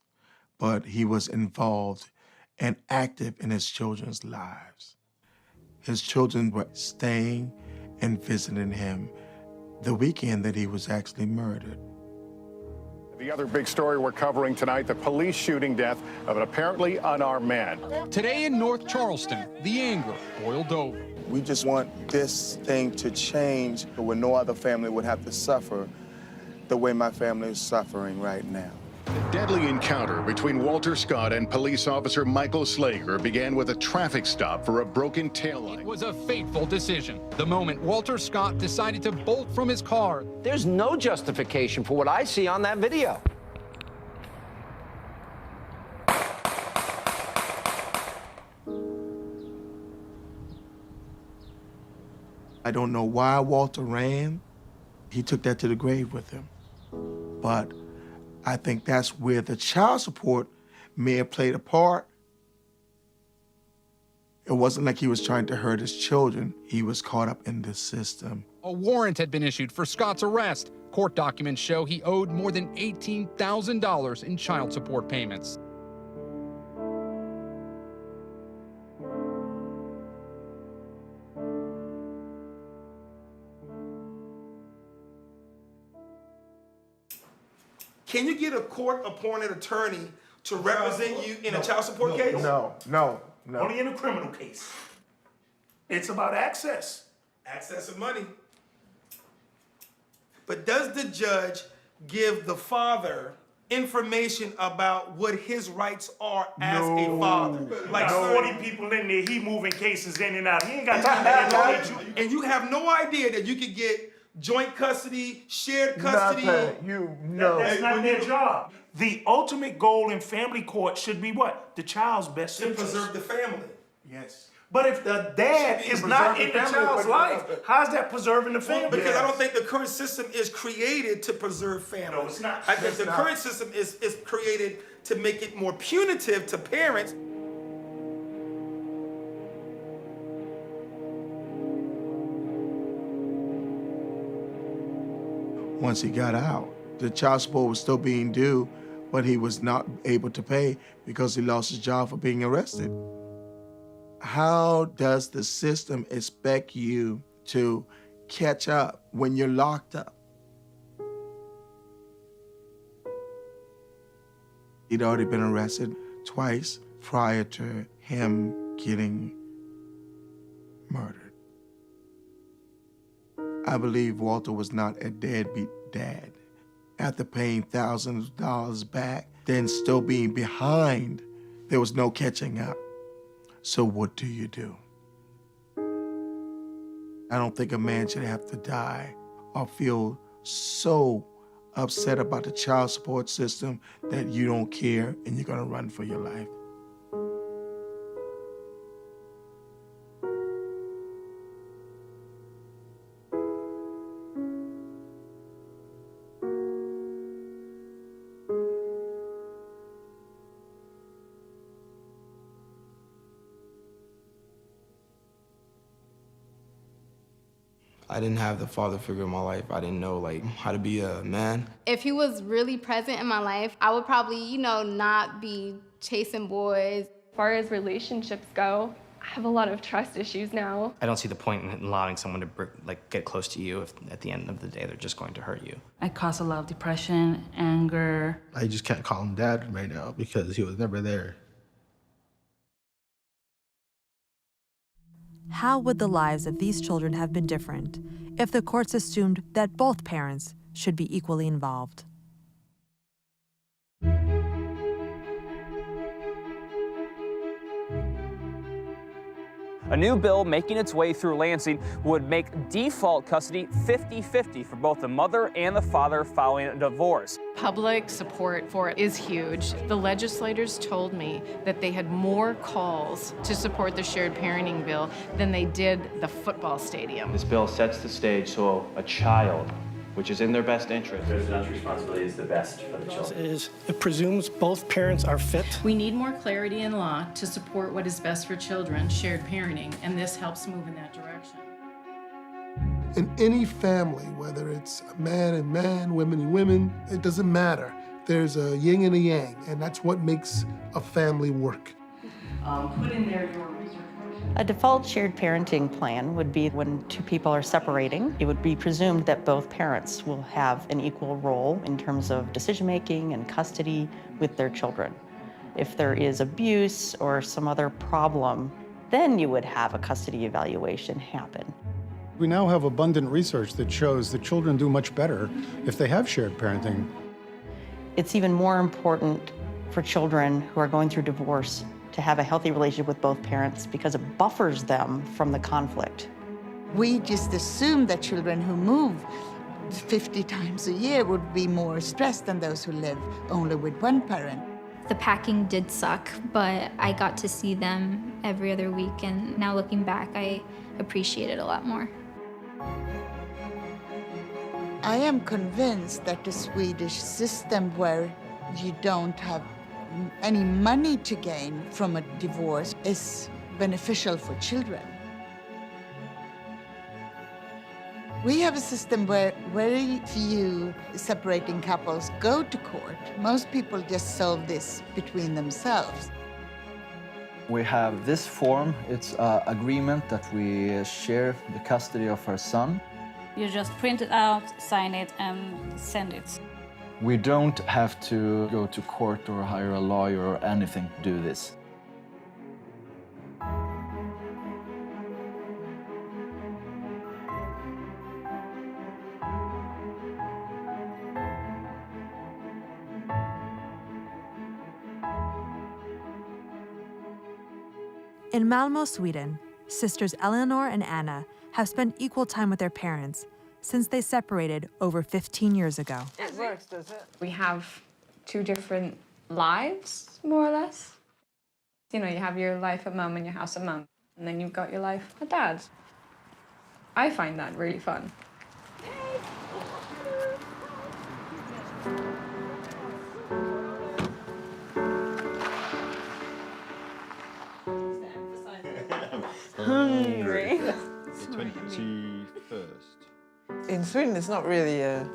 but he was involved and active in his children's lives. His children were staying and visiting him the weekend that he was actually murdered. The other big story we're covering tonight, the police shooting death of an apparently unarmed man. Today in North Charleston, the anger boiled over. We just want this thing to change where no other family would have to suffer the way my family is suffering right now. The deadly encounter between Walter Scott and police officer Michael Slager began with a traffic stop for a broken taillight. It was a fateful decision. The moment Walter Scott decided to bolt from his car. There's no justification for what I see on that video. I don't know why Walter ran. He took that to the grave with him. But I think that's where the child support may have played a part. It wasn't like he was trying to hurt his children. He was caught up in the system. A warrant had been issued for Scott's arrest. Court documents show he owed more than $18,000 in child support payments. Can you get a court-appointed attorney to represent you in a child support case? No. Only in a criminal case. It's about access. Access of money. But does the judge give the father information about what his rights are as a father. Like 40 people in there, he moving cases in and out. He ain't got time to educate you. And you have no idea that you could get joint custody, shared custody. That's not their job. The ultimate goal in family court should be what? The child's best interest. To preserve the family. Yes. But if the dad is not in the child's life, how's that preserving the family? Because I don't think the current system is created to preserve family. No, it's not. I think the current system is created to make it more punitive to parents. Once he got out, the child support was still being due, but he was not able to pay because he lost his job for being arrested. How does the system expect you to catch up when you're locked up? He'd already been arrested twice prior to him getting murdered. I believe Walter was not a deadbeat dad. After paying thousands of dollars back, then still being behind, there was no catching up. So what do you do? I don't think a man should have to die or feel so upset about the child support system that you don't care and you're gonna run for your life. I didn't have the father figure in my life. I didn't know how to be a man. If he was really present in my life, I would probably, not be chasing boys. As far as relationships go, I have a lot of trust issues now. I don't see the point in allowing someone to get close to you if at the end of the day they're just going to hurt you. I caused a lot of depression, anger. I just can't call him dad right now because he was never there. How would the lives of these children have been different if the courts assumed that both parents should be equally involved? A new bill making its way through Lansing would make default custody 50-50 for both the mother and the father following a divorce. Public support for it is huge. The legislators told me that they had more calls to support the shared parenting bill than they did the football stadium. This bill sets the stage so a child, which is in their best interest. Residential responsibility is the best for the children. It presumes both parents are fit. We need more clarity in law to support what is best for children, shared parenting, and this helps move in that direction. In any family, whether it's a man and man, women and women, it doesn't matter. There's a yin and a yang, and that's what makes a family work. Put in there your research. A default shared parenting plan would be when two people are separating. It would be presumed that both parents will have an equal role in terms of decision-making and custody with their children. If there is abuse or some other problem, then you would have a custody evaluation happen. We now have abundant research that shows that children do much better if they have shared parenting. It's even more important for children who are going through divorce to have a healthy relationship with both parents because it buffers them from the conflict. We just assume that children who move 50 times a year would be more stressed than those who live only with one parent. The packing did suck, but I got to see them every other week, and now looking back, I appreciate it a lot more. I am convinced that the Swedish system where you don't have any money to gain from a divorce is beneficial for children. We have a system where very few separating couples go to court. Most people just solve this between themselves. We have this form. It's an agreement that we share the custody of our son. You just print it out, sign it, and send it. We don't have to go to court or hire a lawyer or anything to do this. In Malmo, Sweden, sisters Eleanor and Anna have spent equal time with their parents since they separated over 15 years ago. It works, does it? We have two different lives, more or less. You know, you have your life at mum and your house at mum, and then you've got your life at dad's. I find that really fun. Hungry. The 21st. In Sweden, it's not really a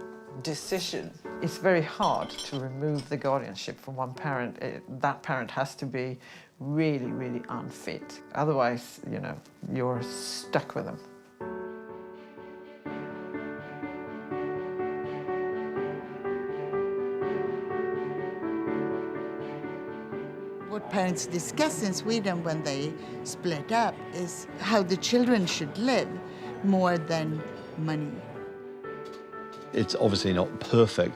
decision. It's very hard to remove the guardianship from one parent. That parent has to be really, really unfit. Otherwise, you know, you're stuck with them. What parents discuss in Sweden when they split up is how the children should live more than money. It's obviously not perfect.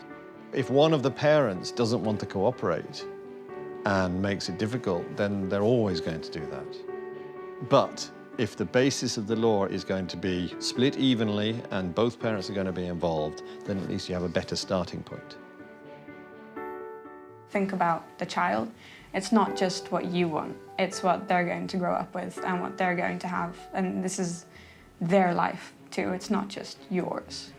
If one of the parents doesn't want to cooperate and makes it difficult, then they're always going to do that. But if the basis of the law is going to be split evenly and both parents are going to be involved, then at least you have a better starting point. Think about the child. It's not just what you want, it's what they're going to grow up with and what they're going to have. And this is their life too, it's not just yours.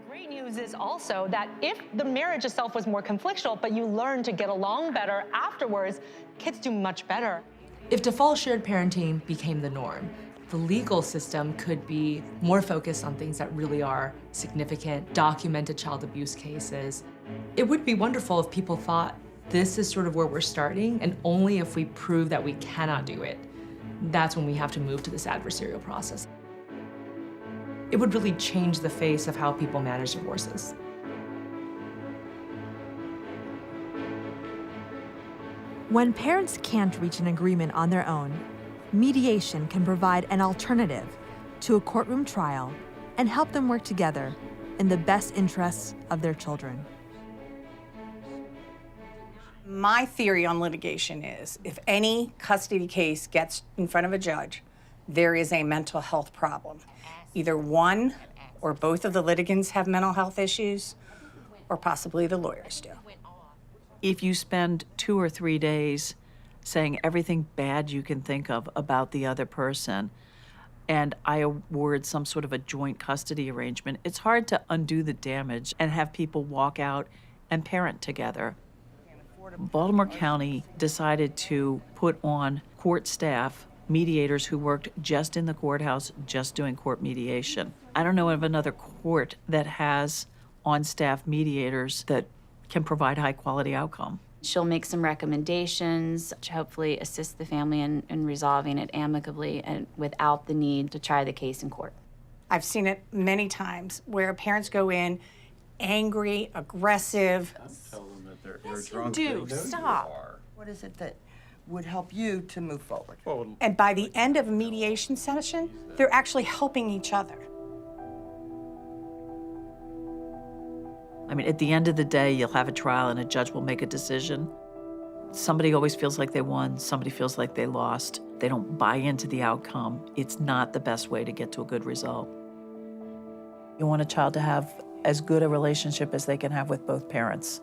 Great news is also that if the marriage itself was more conflictual, but you learn to get along better afterwards, kids do much better. If default shared parenting became the norm, the legal system could be more focused on things that really are significant, documented child abuse cases. It would be wonderful if people thought this is sort of where we're starting, and only if we prove that we cannot do it, that's when we have to move to this adversarial process. It would really change the face of how people manage divorces. When parents can't reach an agreement on their own, mediation can provide an alternative to a courtroom trial and help them work together in the best interests of their children. My theory on litigation is if any custody case gets in front of a judge, there is a mental health problem. Either one or both of the litigants have mental health issues, or possibly the lawyers do. If you spend 2 or 3 days saying everything bad you can think of about the other person, and I award some sort of a joint custody arrangement, it's hard to undo the damage and have people walk out and parent together. Baltimore County decided to put on court staff, mediators who worked just in the courthouse, just doing court mediation. I don't know of another court that has on-staff mediators that can provide high-quality outcome. She'll make some recommendations to hopefully assist the family in resolving it amicably and without the need to try the case in court. I've seen it many times where parents go in angry, aggressive. Tell them that they're Yes, drunk. you do. They know you Stop. are. What is it that would help you to move forward? And by the end of a mediation session, they're actually helping each other. I mean, at the end of the day, you'll have a trial and a judge will make a decision. Somebody always feels like they won, somebody feels like they lost. They don't buy into the outcome. It's not the best way to get to a good result. You want a child to have as good a relationship as they can have with both parents.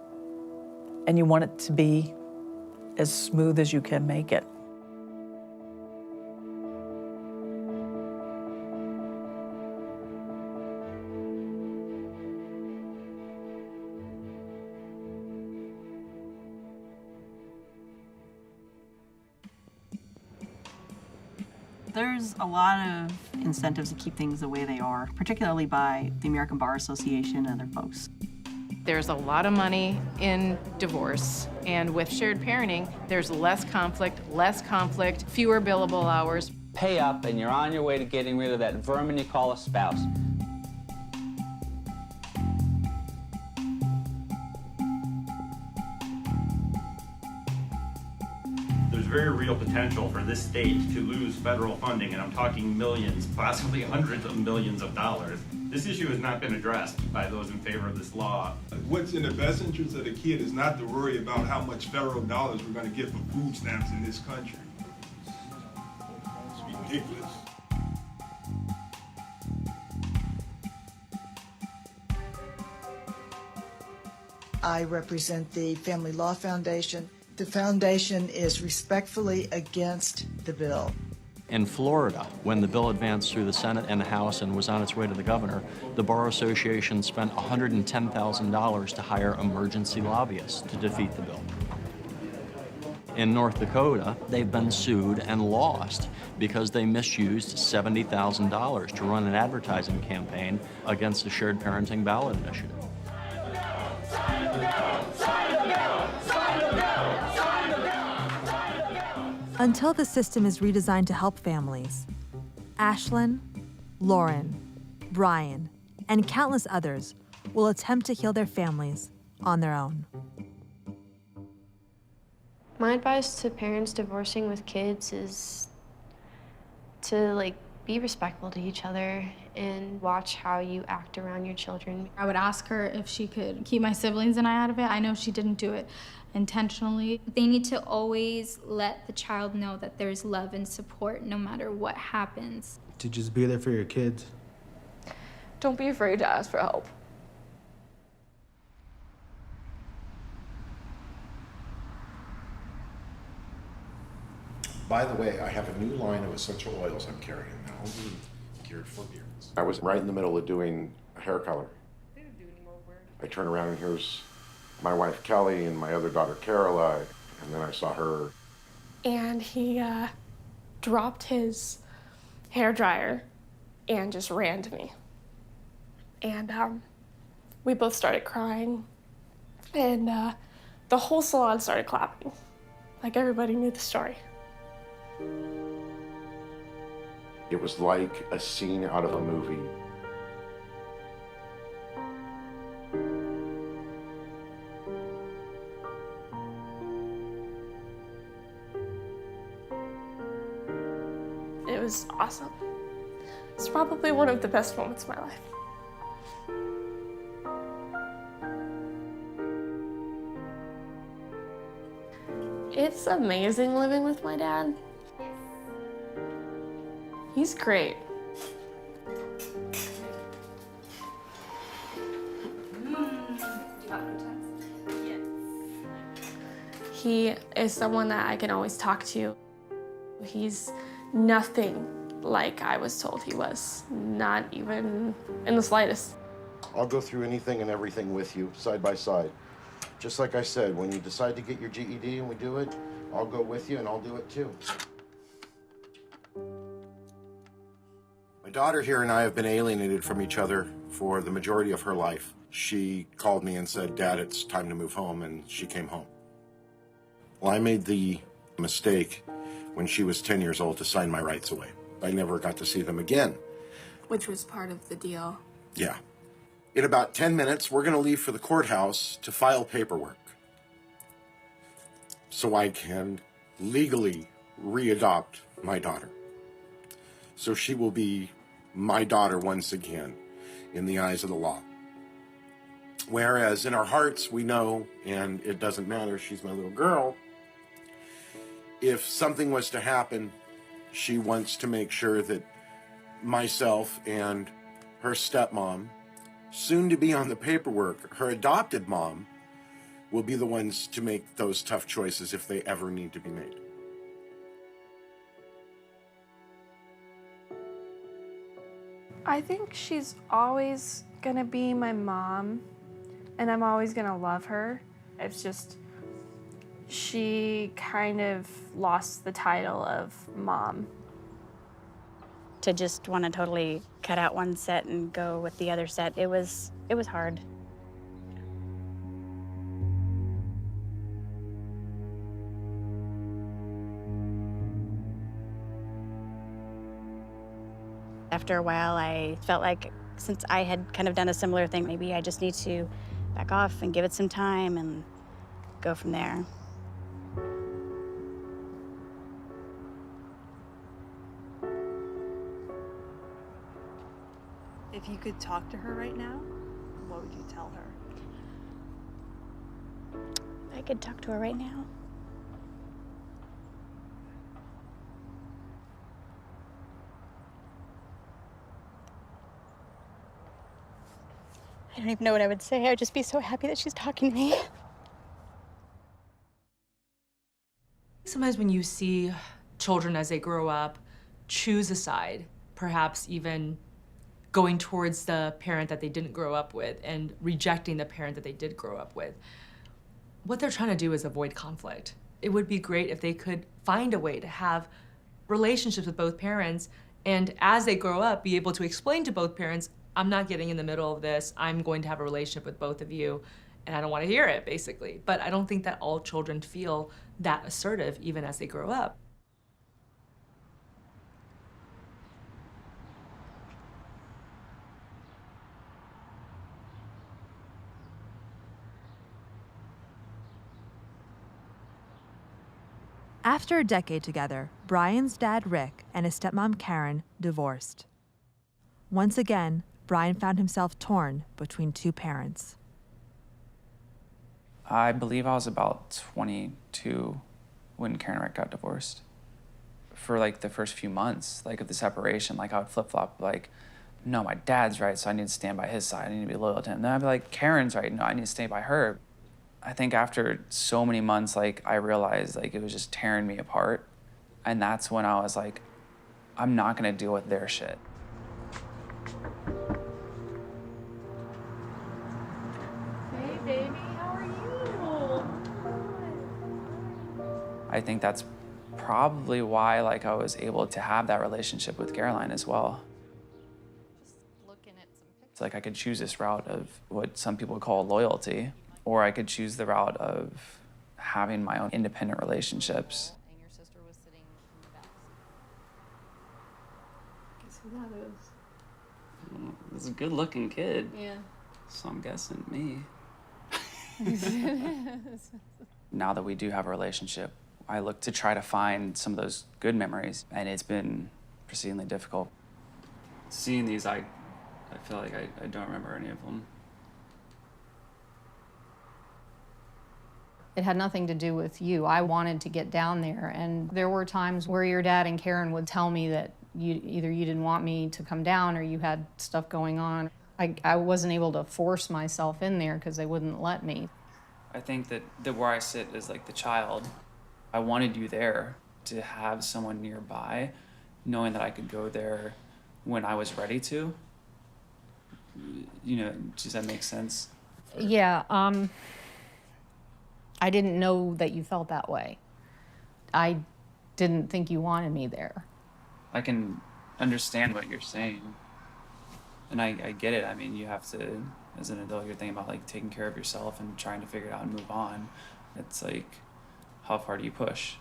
And you want it to be as smooth as you can make it. There's a lot of incentives to keep things the way they are, particularly by the American Bar Association and other folks. There's a lot of money in divorce, and with shared parenting, there's less conflict, fewer billable hours. Pay up and you're on your way to getting rid of that vermin you call a spouse. There's very real potential for this state to lose federal funding, and I'm talking millions, possibly hundreds of millions of dollars. This issue has not been addressed by those in favor of this law. What's in the best interest of the kid is not to worry about how much federal dollars we're going to get for food stamps in this country. ridiculous. I represent the Family Law Foundation. The foundation is respectfully against the bill. In Florida, when the bill advanced through the Senate and the House and was on its way to the governor, the Bar Association spent $110,000 to hire emergency lobbyists to defeat the bill. In North Dakota, they've been sued and lost because they misused $70,000 to run an advertising campaign against the shared parenting ballot initiative. Until the system is redesigned to help families, Ashlynn, Lauren, Brian, and countless others will attempt to heal their families on their own. My advice to parents divorcing with kids is to be respectful to each other and watch how you act around your children. I would ask her if she could keep my siblings and I out of it. I know she didn't do it intentionally. They need to always let the child know that there's love and support no matter what happens. To just be there for your kids. Don't be afraid to ask for help. By the way, I have a new line of essential oils I'm carrying now, geared for beards. I was right in the middle of doing hair color. I turn around and here's my wife Kelly and my other daughter Caroline, and then I saw her. And he dropped his hair dryer and just ran to me. And we both started crying, and the whole salon started clapping. Like everybody knew the story. It was like a scene out of a movie. It was awesome. It's probably one of the best moments of my life. It's amazing living with my dad. He's great. He is someone that I can always talk to. He's nothing like I was told he was, not even in the slightest. I'll go through anything and everything with you, side by side. Just like I said, when you decide to get your GED and we do it, I'll go with you and I'll do it too. My daughter here and I have been alienated from each other for the majority of her life. She called me and said, "Dad, it's time to move home," and she came home. Well, I made the mistake when she was 10 years old to sign my rights away. I never got to see them again. Which was part of the deal. Yeah. In about 10 minutes, we're going to leave for the courthouse to file paperwork so I can legally re-adopt my daughter. So she will be my daughter once again in the eyes of the law. Whereas in our hearts, we know, and it doesn't matter, she's my little girl. If something was to happen, she wants to make sure that myself and her stepmom, soon to be on the paperwork, her adopted mom, will be the ones to make those tough choices if they ever need to be made. I think she's always gonna be my mom, and I'm always gonna love her. It's just, she kind of lost the title of mom. To just want to totally cut out one set and go with the other set, it was hard. After a while, I felt like since I had kind of done a similar thing, maybe I just need to back off and give it some time and go from there. If you could talk to her right now, what would you tell her? I could talk to her right now. don't even know what I would say. I'd just be so happy that she's talking to me. Sometimes when you see children as they grow up choose a side, perhaps even going towards the parent that they didn't grow up with and rejecting the parent that they did grow up with, what they're trying to do is avoid conflict. It would be great if they could find a way to have relationships with both parents, and as they grow up, be able to explain to both parents, I'm not getting in the middle of this, I'm going to have a relationship with both of you, and I don't want to hear it, basically. But I don't think that all children feel that assertive even as they grow up. After a decade together, Brian's dad, Rick, and his stepmom, Karen, divorced. Once again, Brian found himself torn between two parents. I believe I was about 22 when Karen and Rick got divorced. For like the first few months, like of the separation, like I would flip-flop, like, no, my dad's right, so I need to stand by his side, I need to be loyal to him. Then I'd be like, Karen's right, no, I need to stay by her. I think after so many months, like, I realized, like, it was just tearing me apart. And that's when I was like, I'm not gonna deal with their shit. Hey, baby, how are you? I think that's probably why, like, I was able to have that relationship with Caroline as well. It's like I could choose this route of what some people call loyalty, or I could choose the route of having my own independent relationships. And your sister was sitting in the back seat. Guess who that is? It's a good-looking kid. Yeah. So I'm guessing me. Now that we do have a relationship, I look to try to find some of those good memories, and it's been exceedingly difficult. Seeing these, I feel like I don't remember any of them. It had nothing to do with you. I wanted to get down there, and there were times where your dad and Karen would tell me that either you didn't want me to come down or you had stuff going on. I wasn't able to force myself in there because they wouldn't let me. I think that where I sit is like the child. I wanted you there to have someone nearby, knowing that I could go there when I was ready to. You know, does that make sense? Yeah, I didn't know that you felt that way. I didn't think you wanted me there. I can understand what you're saying. And I get it. I mean, you have to, as an adult, you're thinking about like taking care of yourself and trying to figure it out and move on. It's like, how far do you push?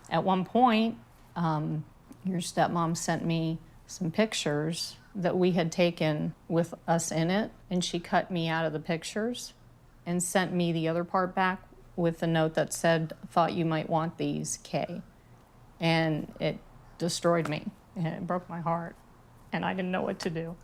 At one point, your stepmom sent me some pictures that we had taken with us in it, and she cut me out of the pictures and sent me the other part back with a note that said, thought you might want these, Kay. And it destroyed me, and it broke my heart, and I didn't know what to do.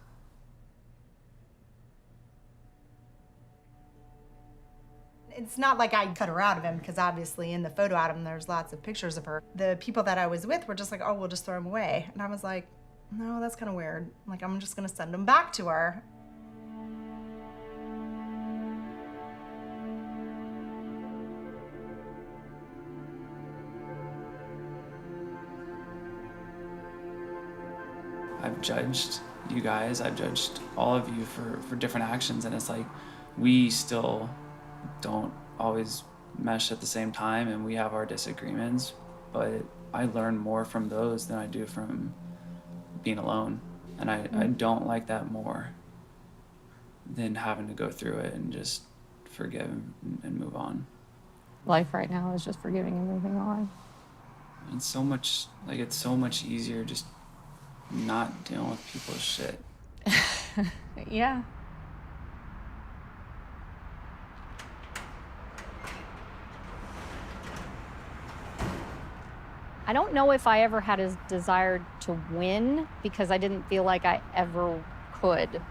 It's not like I cut her out of him, because obviously in the photo album there's lots of pictures of her. The people that I was with were just like, oh, we'll just throw them away. And I was like, no, that's kind of weird. Like, I'm just gonna send them back to her. I've judged you guys, I've judged all of you for different actions, and it's like, we still don't always mesh at the same time, and we have our disagreements, but I learn more from those than I do from being alone. And I don't like that more than having to go through it and just forgive and move on. Life right now is just forgiving and moving on. It's so much, like, it's so much easier just not dealing with people's shit. Yeah. I don't know if I ever had a desire to win, because I didn't feel like I ever could.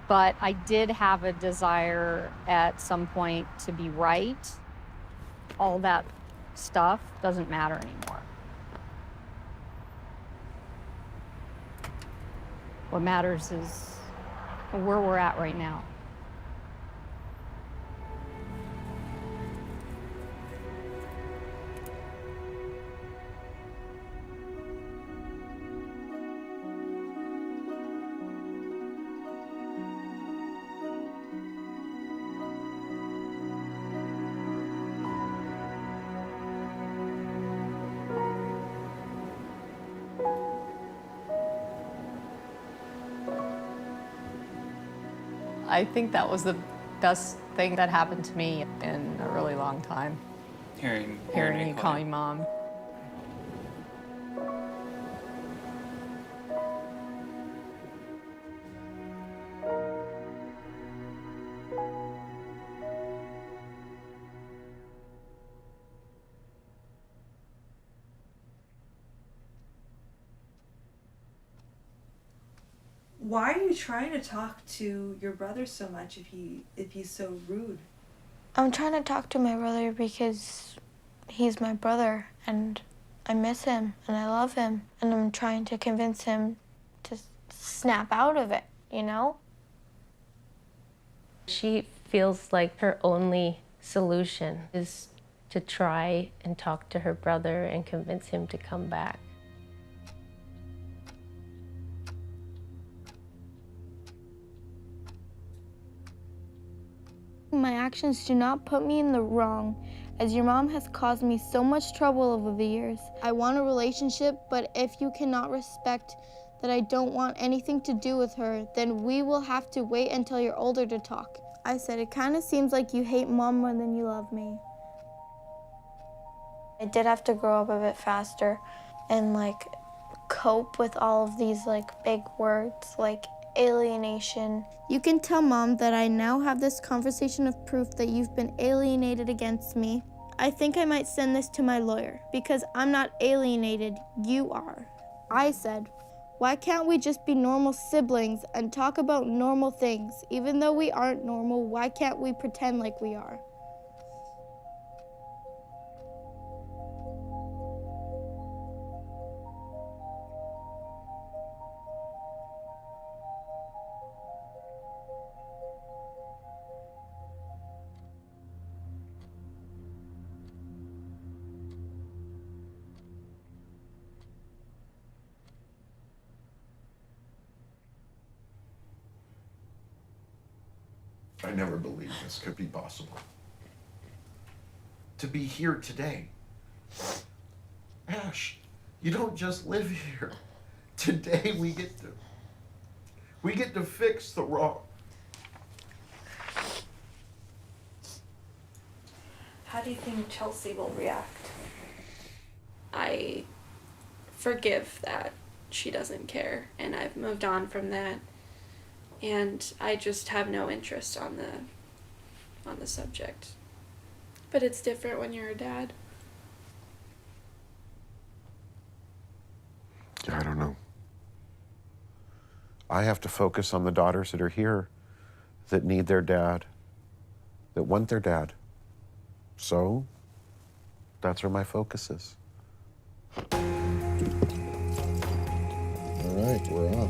But I did have a desire at some point to be right. All that stuff doesn't matter anymore. What matters is where we're at right now. I think that was the best thing that happened to me in a really long time. Hearing you call me mom. Why are you trying to talk to your brother so much if he's so rude? I'm trying to talk to my brother because he's my brother and I miss him and I love him, and I'm trying to convince him to snap out of it, you know? She feels like her only solution is to try and talk to her brother and convince him to come back. My actions do not put me in the wrong, as your mom has caused me so much trouble over the years. I want a relationship, but if you cannot respect that I don't want anything to do with her, then we will have to wait until you're older to talk. I said, it kind of seems like you hate mom more than you love me. I did have to grow up a bit faster and cope with all of these big words like alienation. You can tell Mom that I now have this conversation of proof that you've been alienated against me. I think I might send this to my lawyer because I'm not alienated, you are. I said, why can't we just be normal siblings and talk about normal things? Even though we aren't normal, why can't we pretend like we are? I never believed this could be possible. To be here today. Ash, you don't just live here. Today we get to fix the wrong. How do you think Chelsea will react? I forgive that she doesn't care, and I've moved on from that. And I just have no interest on the subject. But it's different when you're a dad. I don't know. I have to focus on the daughters that are here, that need their dad, that want their dad. So, that's where my focus is. All right, we're off.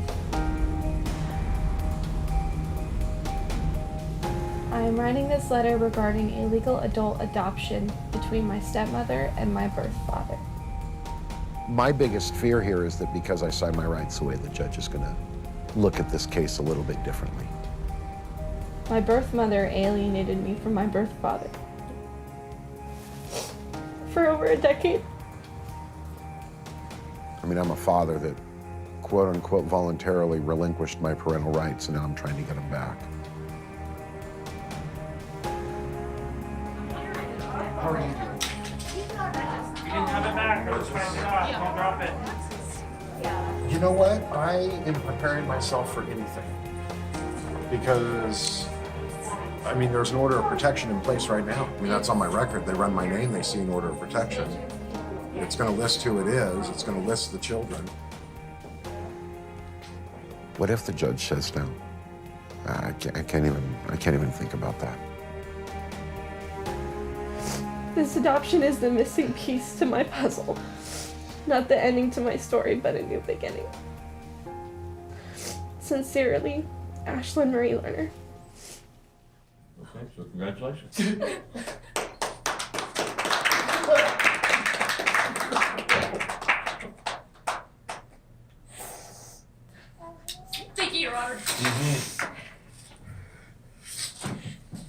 I am writing this letter regarding a legal adult adoption between my stepmother and my birth father. My biggest fear here is that because I sign my rights away, the judge is going to look at this case a little bit differently. My birth mother alienated me from my birth father for over a decade. I mean, I'm a father that quote unquote voluntarily relinquished my parental rights, and now I'm trying to get them back. How are you doing? You didn't have it back. I was trying it off. Don't drop it. You know what? I am preparing myself for anything. Because, I mean, there's an order of protection in place right now. I mean, that's on my record. They run my name, they see an order of protection. It's going to list who it is. It's going to list the children. What if the judge says no? I can't even think about that. This adoption is the missing piece to my puzzle. Not the ending to my story, but a new beginning. Sincerely, Ashlynn Marie Lerner. Okay, so congratulations. Thank you, Your Honor.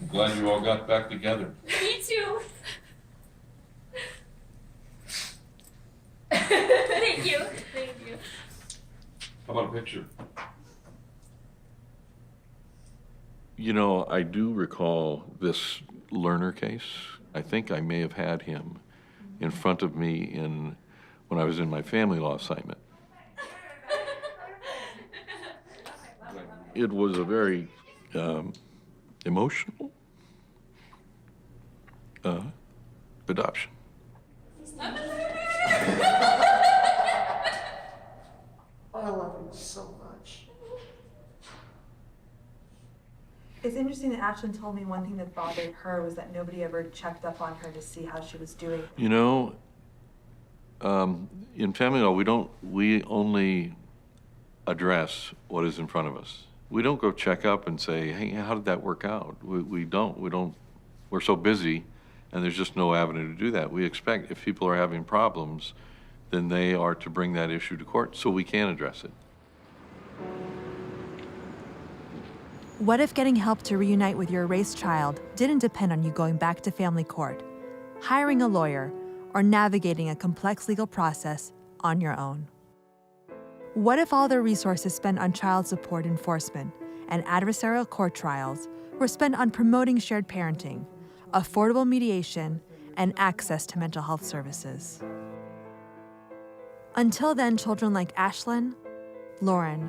I'm glad you all got back together. Me too. Thank you. Thank you. How about a picture? You know, I do recall this Lerner case. I think I may have had him in front of me when I was in my family law assignment. It was a very emotional adoption. I love him so much. It's interesting that Ashlynn told me one thing that bothered her was that nobody ever checked up on her to see how she was doing. You know, in family law, we only address what is in front of us. We don't go check up and say, hey, how did that work out? We don't, we're so busy and there's just no avenue to do that. We expect if people are having problems, then they are to bring that issue to court so we can address it. What if getting help to reunite with your erased child didn't depend on you going back to family court, hiring a lawyer, or navigating a complex legal process on your own? What if all the resources spent on child support enforcement and adversarial court trials were spent on promoting shared parenting, affordable mediation, and access to mental health services? Until then, children like Ashlynn, Lauren,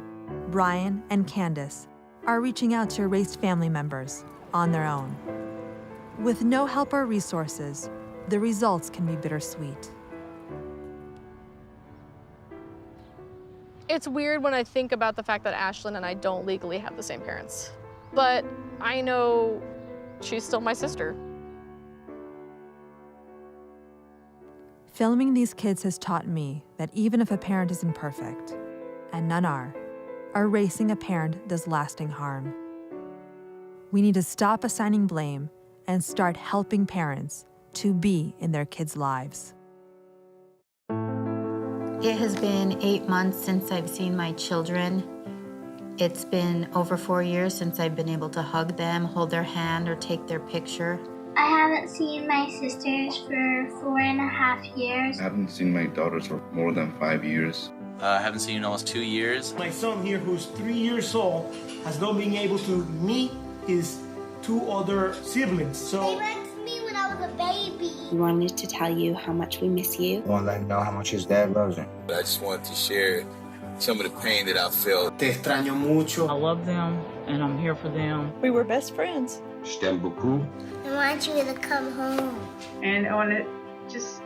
Brian, and Candace are reaching out to erased family members on their own. With no help or resources, the results can be bittersweet. It's weird when I think about the fact that Ashlynn and I don't legally have the same parents. But I know she's still my sister. Filming these kids has taught me that even if a parent isn't perfect, and none are, erasing a parent does lasting harm. We need to stop assigning blame and start helping parents to be in their kids' lives. It has been 8 months since I've seen my children. It's been over 4 years since I've been able to hug them, hold their hand, or take their picture. I haven't seen my sisters for 4.5 years. I haven't seen my daughters for more than 5 years. I haven't seen you in almost 2 years. My son here, who's 3 years old, has not been able to meet his 2 other siblings. They went to me when I was a baby. We wanted to tell you how much we miss you. I want to let him know how much his dad loves him. I just wanted to share some of the pain that I felt. Te extraño mucho. I love them, and I'm here for them. We were best friends. Je t'aime beaucoup. I want you to come home. And I want to just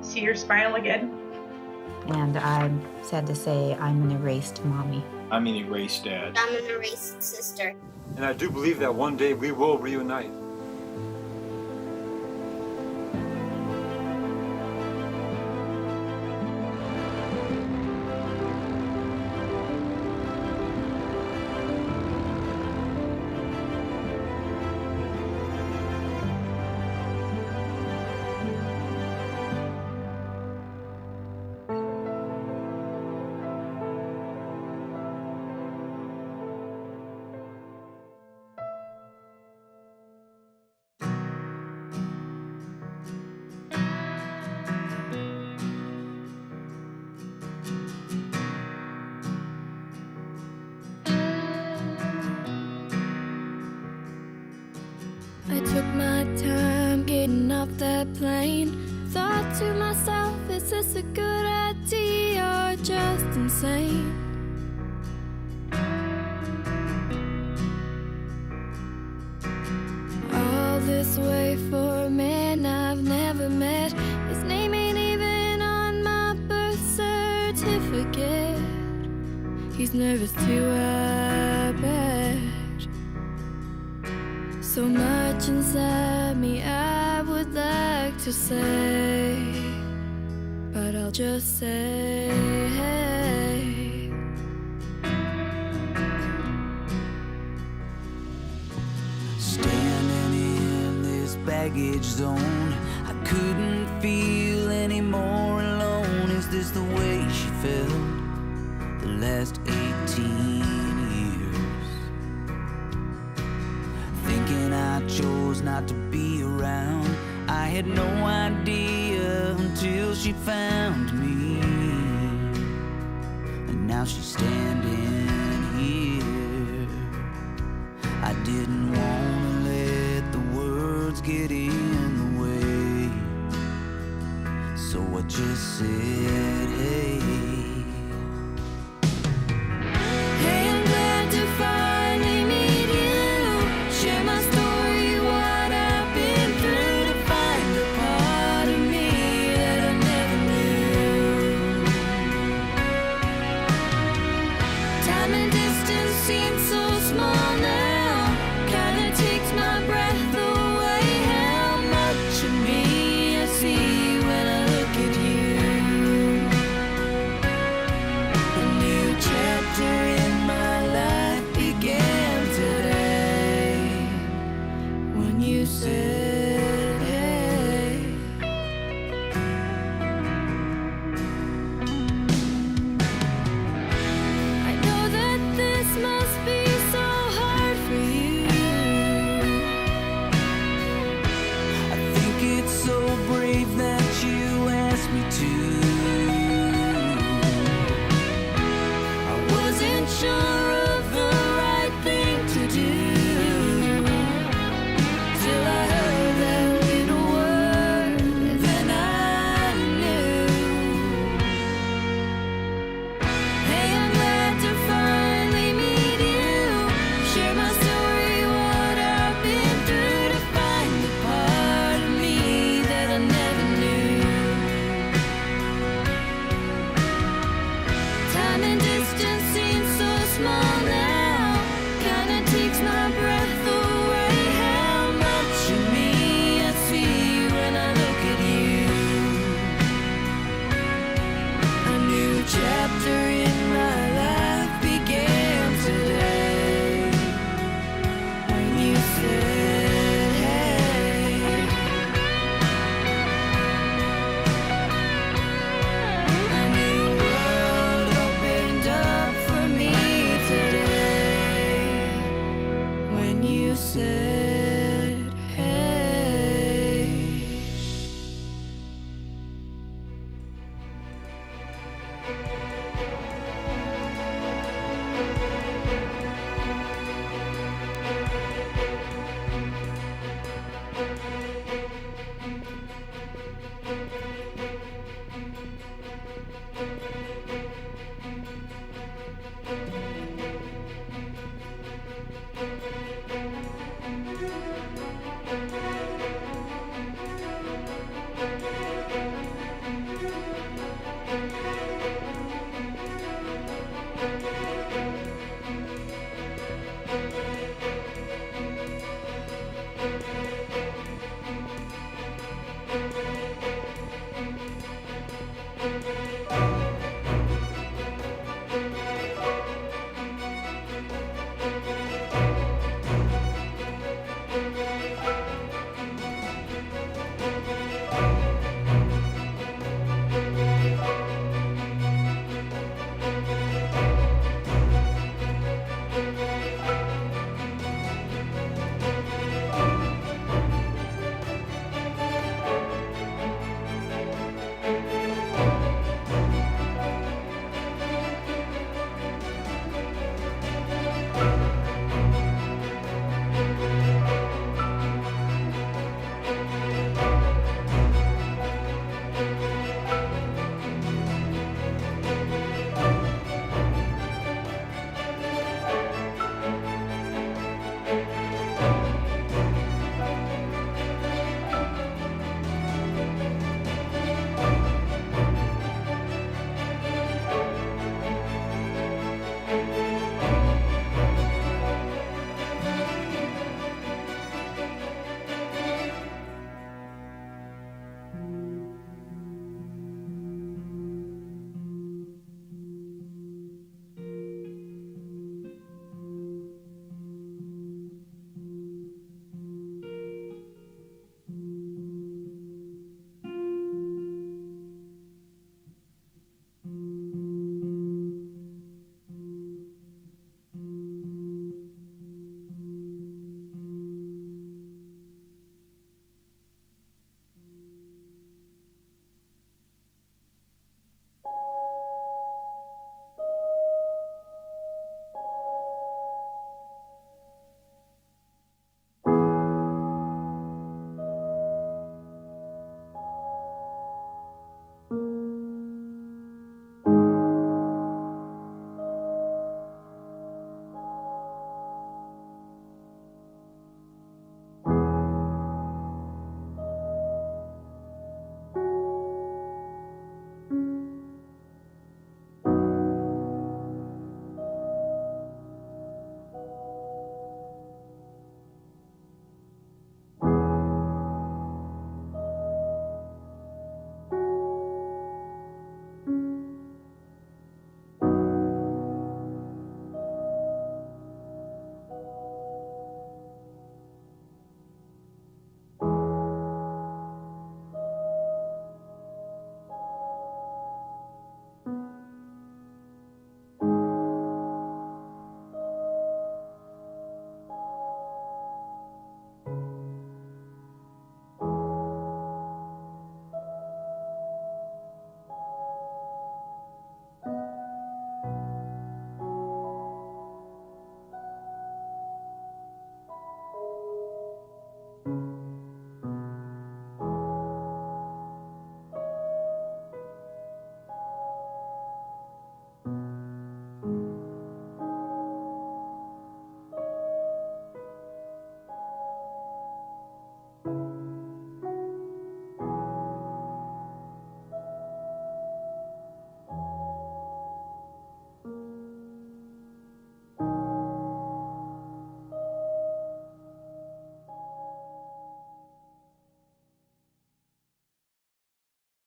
see your smile again. And I'm sad to say I'm an erased mommy. I'm an erased dad. I'm an erased sister. And I do believe that one day we will reunite. I took my time getting off that plane. Thought to myself, is this a good idea or just insane? All this way for a man I've never met. His name ain't even on my birth certificate. He's nervous too, I bet. So much inside me I would like to say, but I'll just say, baggage zone. I couldn't feel any more alone. Is this the way she felt the last 18 years? Thinking I chose not to be around. I had no idea until she found me. And now she's standing here. I didn't want to let the words get in the way, so I just said, hey. Hey, I'm glad to finally meet you. Share my story, what I've been through, to find a part of me that I never knew. Time and distance seem so small now. Kinda takes my breath away. How much of me I see when I look at you. A new chapter in my life began today when you said, hey. I know that this must be so hard for you. I think it's so brave that you asked me to. I wasn't sure of the right thing to do till I heard that little word, then I knew. Hey, I'm glad to finally meet you. Share my story, what I've been through, to find the part of me that I never knew. Time and distance seem so small now. Kinda takes my breath away. How much of me I see when I look at you. A new chapter in my life began today when you said, hey. A new world opened up for me today when you said